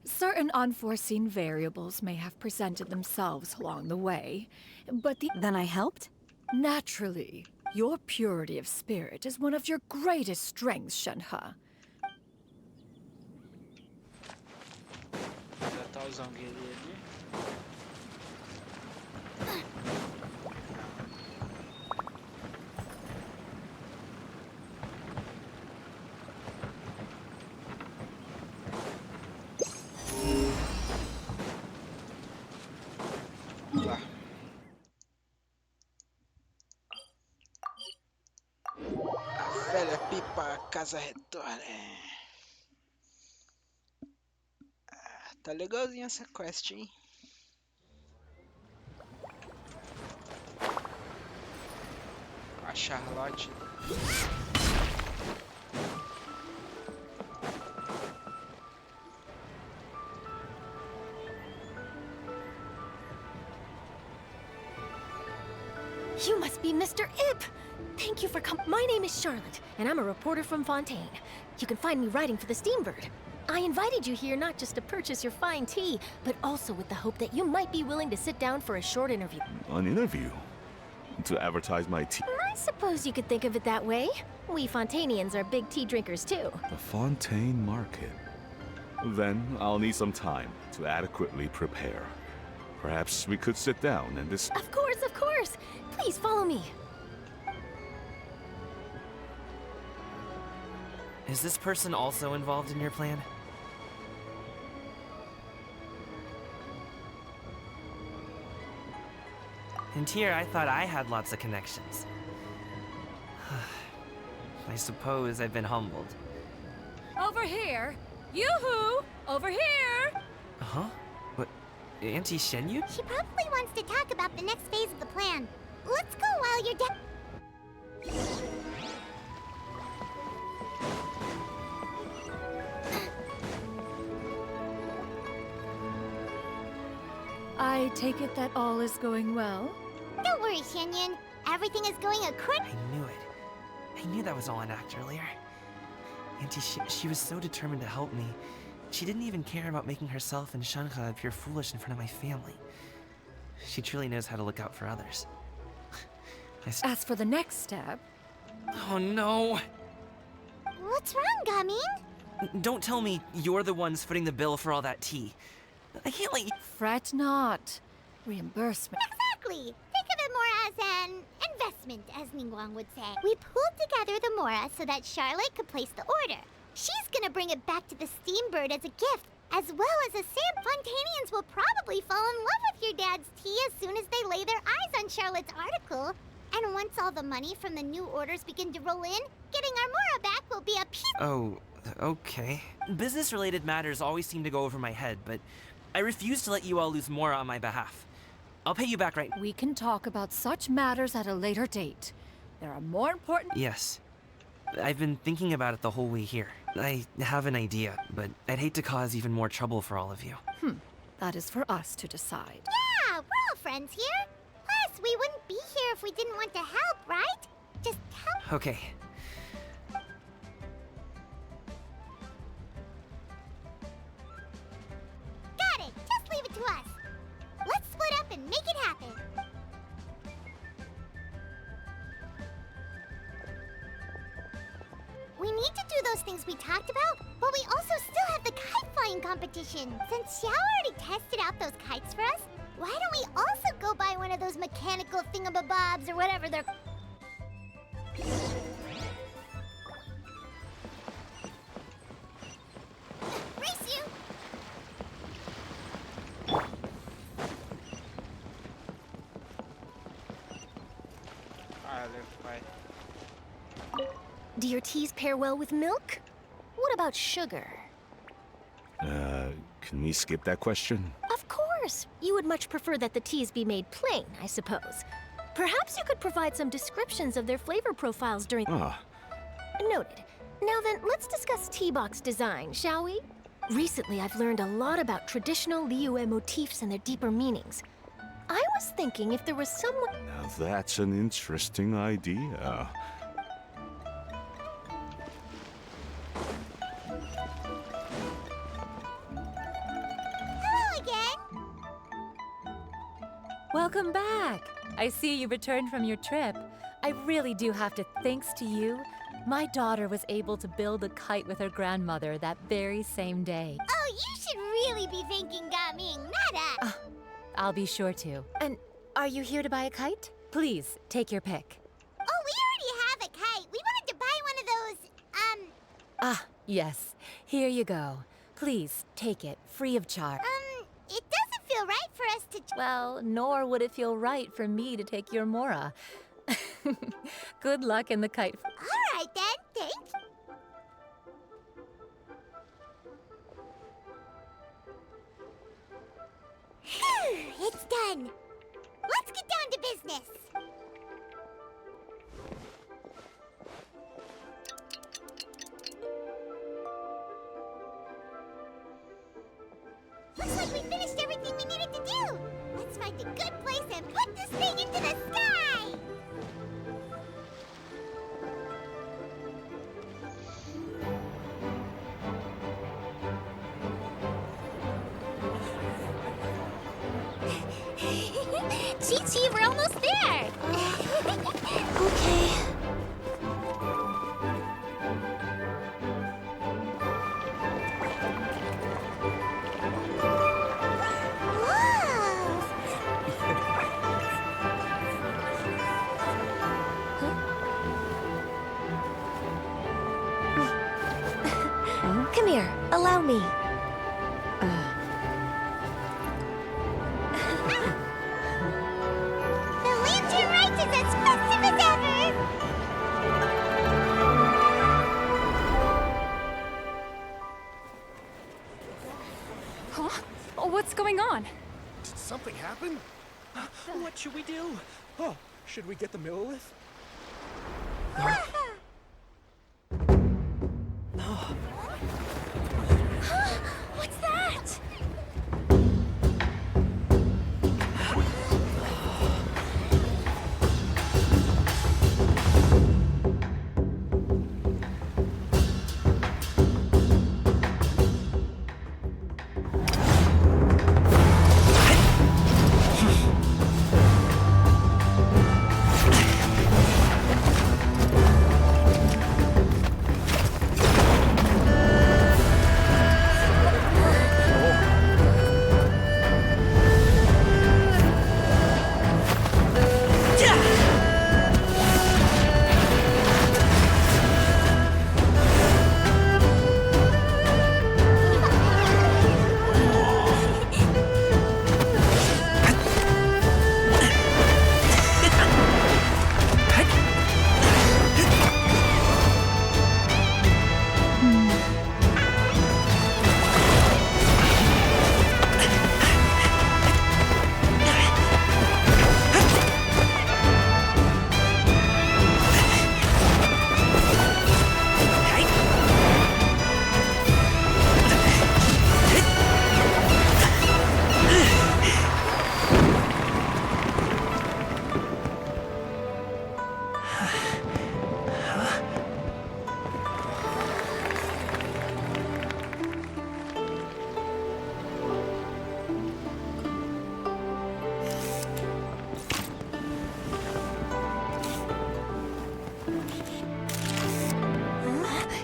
Certain unforeseen variables may have presented themselves along the way, but Then I helped? Naturally. Your purity of spirit is one of your greatest strengths, Shenhe. Já tá o Zangeli ali. Lá. A velha pipa, casa retorna. Tá legalzinha essa quest, hein? A Charlotte. You must be Mr. Ip! Thank you for coming. My name is Charlotte, and I'm a reporter from Fontaine. You can find me writing for the Steambird. I invited you here not just to purchase your fine tea, but also with the hope that you might be willing to sit down for a short interview. An interview? To advertise my tea? I suppose you could think of it that way. We Fontainians are big tea drinkers too. The Fontaine Market. Then I'll need some time to adequately prepare. Perhaps we could sit down and discuss. Of course, of course! Please follow me. Is this person also involved in your plan? And here I thought I had lots of connections. I suppose I've been humbled. Over here! Yoo-hoo! Over here! Huh? What? Auntie Shenyu? She probably wants to talk about the next phase of the plan. Let's go while you're down. I take it that all is going well? Don't worry, Shenyan. Everything is going according. I knew it. I knew that was all an act earlier. Auntie, she was so determined to help me. She didn't even care about making herself and Shenhe appear foolish in front of my family. She truly knows how to look out for others. As for the next step... Oh no! What's wrong, Gaming? Don't tell me you're the ones footing the bill for all that tea. I can't let you... Fret not. Reimbursement. Exactly. Think of it more as an investment, as Ningguang would say. We pulled together the Mora so that Charlotte could place the order. She's gonna bring it back to the Steambird as a gift, as well as a Sam Fontainians will probably fall in love with your dad's tea as soon as they lay their eyes on Charlotte's article. And once all the money from the new orders begin to roll in, getting our Mora back will be a piece. Oh, okay. Business-related matters always seem to go over my head, but I refuse to let you all lose more on my behalf. I'll pay you back right... We can talk about such matters at a later date. There are more important... Yes. I've been thinking about it the whole way here. I have an idea, but I'd hate to cause even more trouble for all of you. That is for us to decide. Yeah, we're all friends here. Plus, we wouldn't be here if we didn't want to help, right? Just help. Okay. Got it. Just leave it to us. Let's split up and make it happen. We need to do those things we talked about, but we also still have the kite flying competition. Since Xiao already tested out those kites for us, why don't we also go buy one of those mechanical thingamabobs or whatever they're... Race you! Do your teas pair well with milk? What about sugar? Can we skip that question? Of course! You would much prefer that the teas be made plain, I suppose. Perhaps you could provide some descriptions of their flavor profiles during... Noted. Now then, let's discuss tea box design, shall we? Recently, I've learned a lot about traditional Liyue motifs and their deeper meanings. I was thinking if there was someone... Now that's an interesting idea. Welcome back. I see you returned from your trip. I really do have to thanks to you. My daughter was able to build a kite with her grandmother that very same day. Oh, you should really be thanking Gaming, not us. I'll be sure to. And are you here to buy a kite? Please, take your pick. Oh, we already have a kite. We wanted to buy one of those, Ah, yes. Here you go. Please, take it, free of charge. It doesn't feel right for us to... Well, nor would it feel right for me to take your Mora. Good luck in the kite. All right, then. Thanks. Phew, it's done. Let's get down to business. Looks like we finished everything we needed to do. Let's find a good place and put this thing into the sky. Chi-Chi, we're almost there. Okay. Come here, allow me. The lantern rite is as festive as ever! Huh? Oh, what's going on? Did something happen? What should we do? Oh, should we get the Millilith? What's that?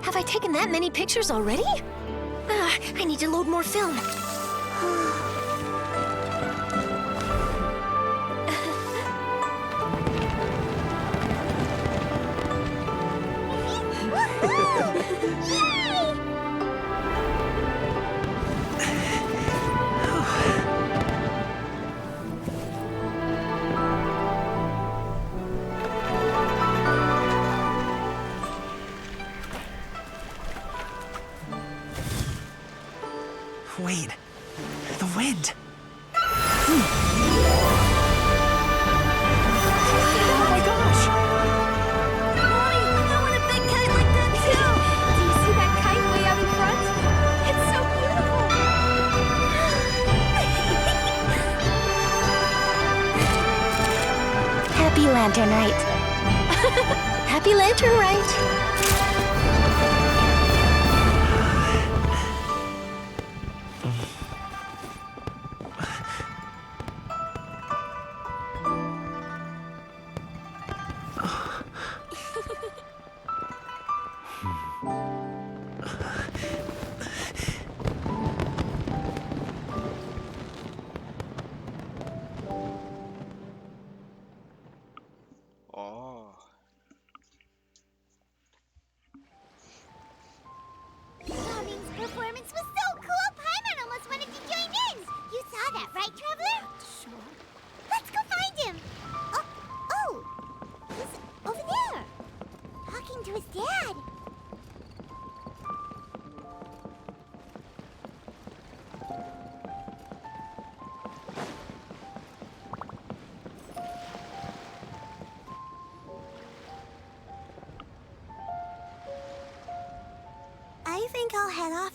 Have I taken that many pictures already? I need to load more film. Wait, the wind. Oh my gosh! Mommy, I want a big kite like that too! Do you see that kite way out in front? It's so beautiful! Happy Lantern Rite. Happy Lantern Rite.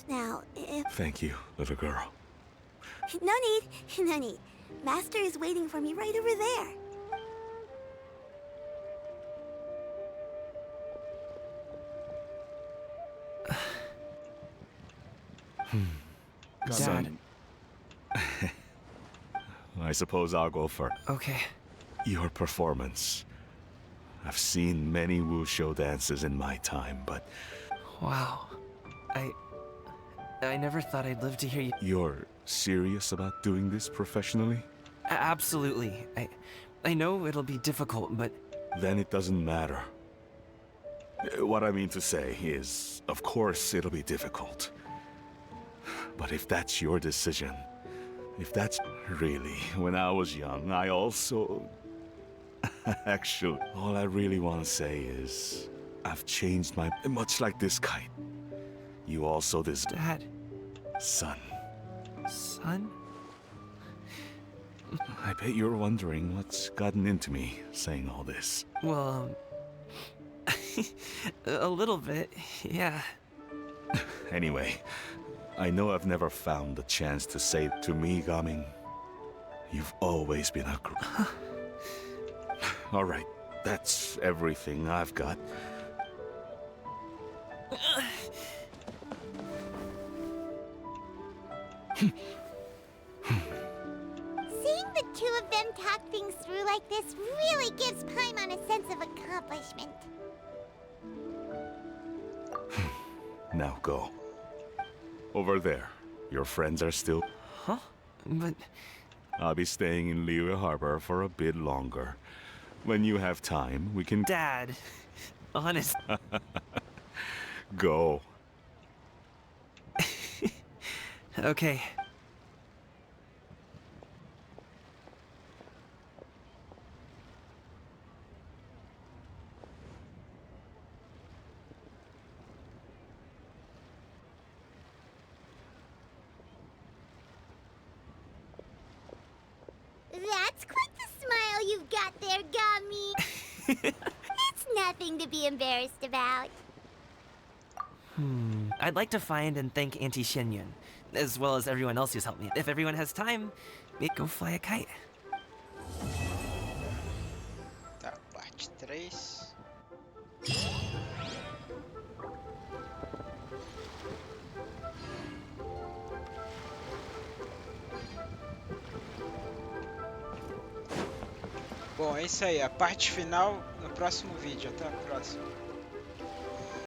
Now, if... Thank you, little girl. No need, no need. Master is waiting for me right over there. Dad. Son. I suppose I'll go first. Okay. Your performance. I've seen many wushou dances in my time, but Wow. I never thought I'd live to hear you. you're serious about doing this professionally? Absolutely. I know it'll be difficult, but Then it doesn't matter. What I mean to say is, of course it'll be difficult. But if that's your decision, if that's really, when I was young, I also... Actually, all I really want to say is, I've changed my... Much like this kite. You also this... Dad. Son. Son? I bet you're wondering what's gotten into me saying all this. Well, a little bit, yeah. Anyway, I know I've never found the chance to say to me, Gaming. You've always been a All right, that's everything I've got. Seeing the two of them talk things through like this really gives Paimon a sense of accomplishment. Now go. Over there. Your friends are still... Huh? But... I'll be staying in Liyue Harbor for a bit longer. When you have time, we can... Dad, honest... Go. Okay. That's quite the smile you've got there, Gummy. It's nothing to be embarrassed about. I'd like to find and thank Auntie Xinyun, as well as everyone else who's helped me. If everyone has time, maybe go fly a kite. Tá, parte 3. Bom, é isso aí. A parte final no próximo vídeo. Até a próxima.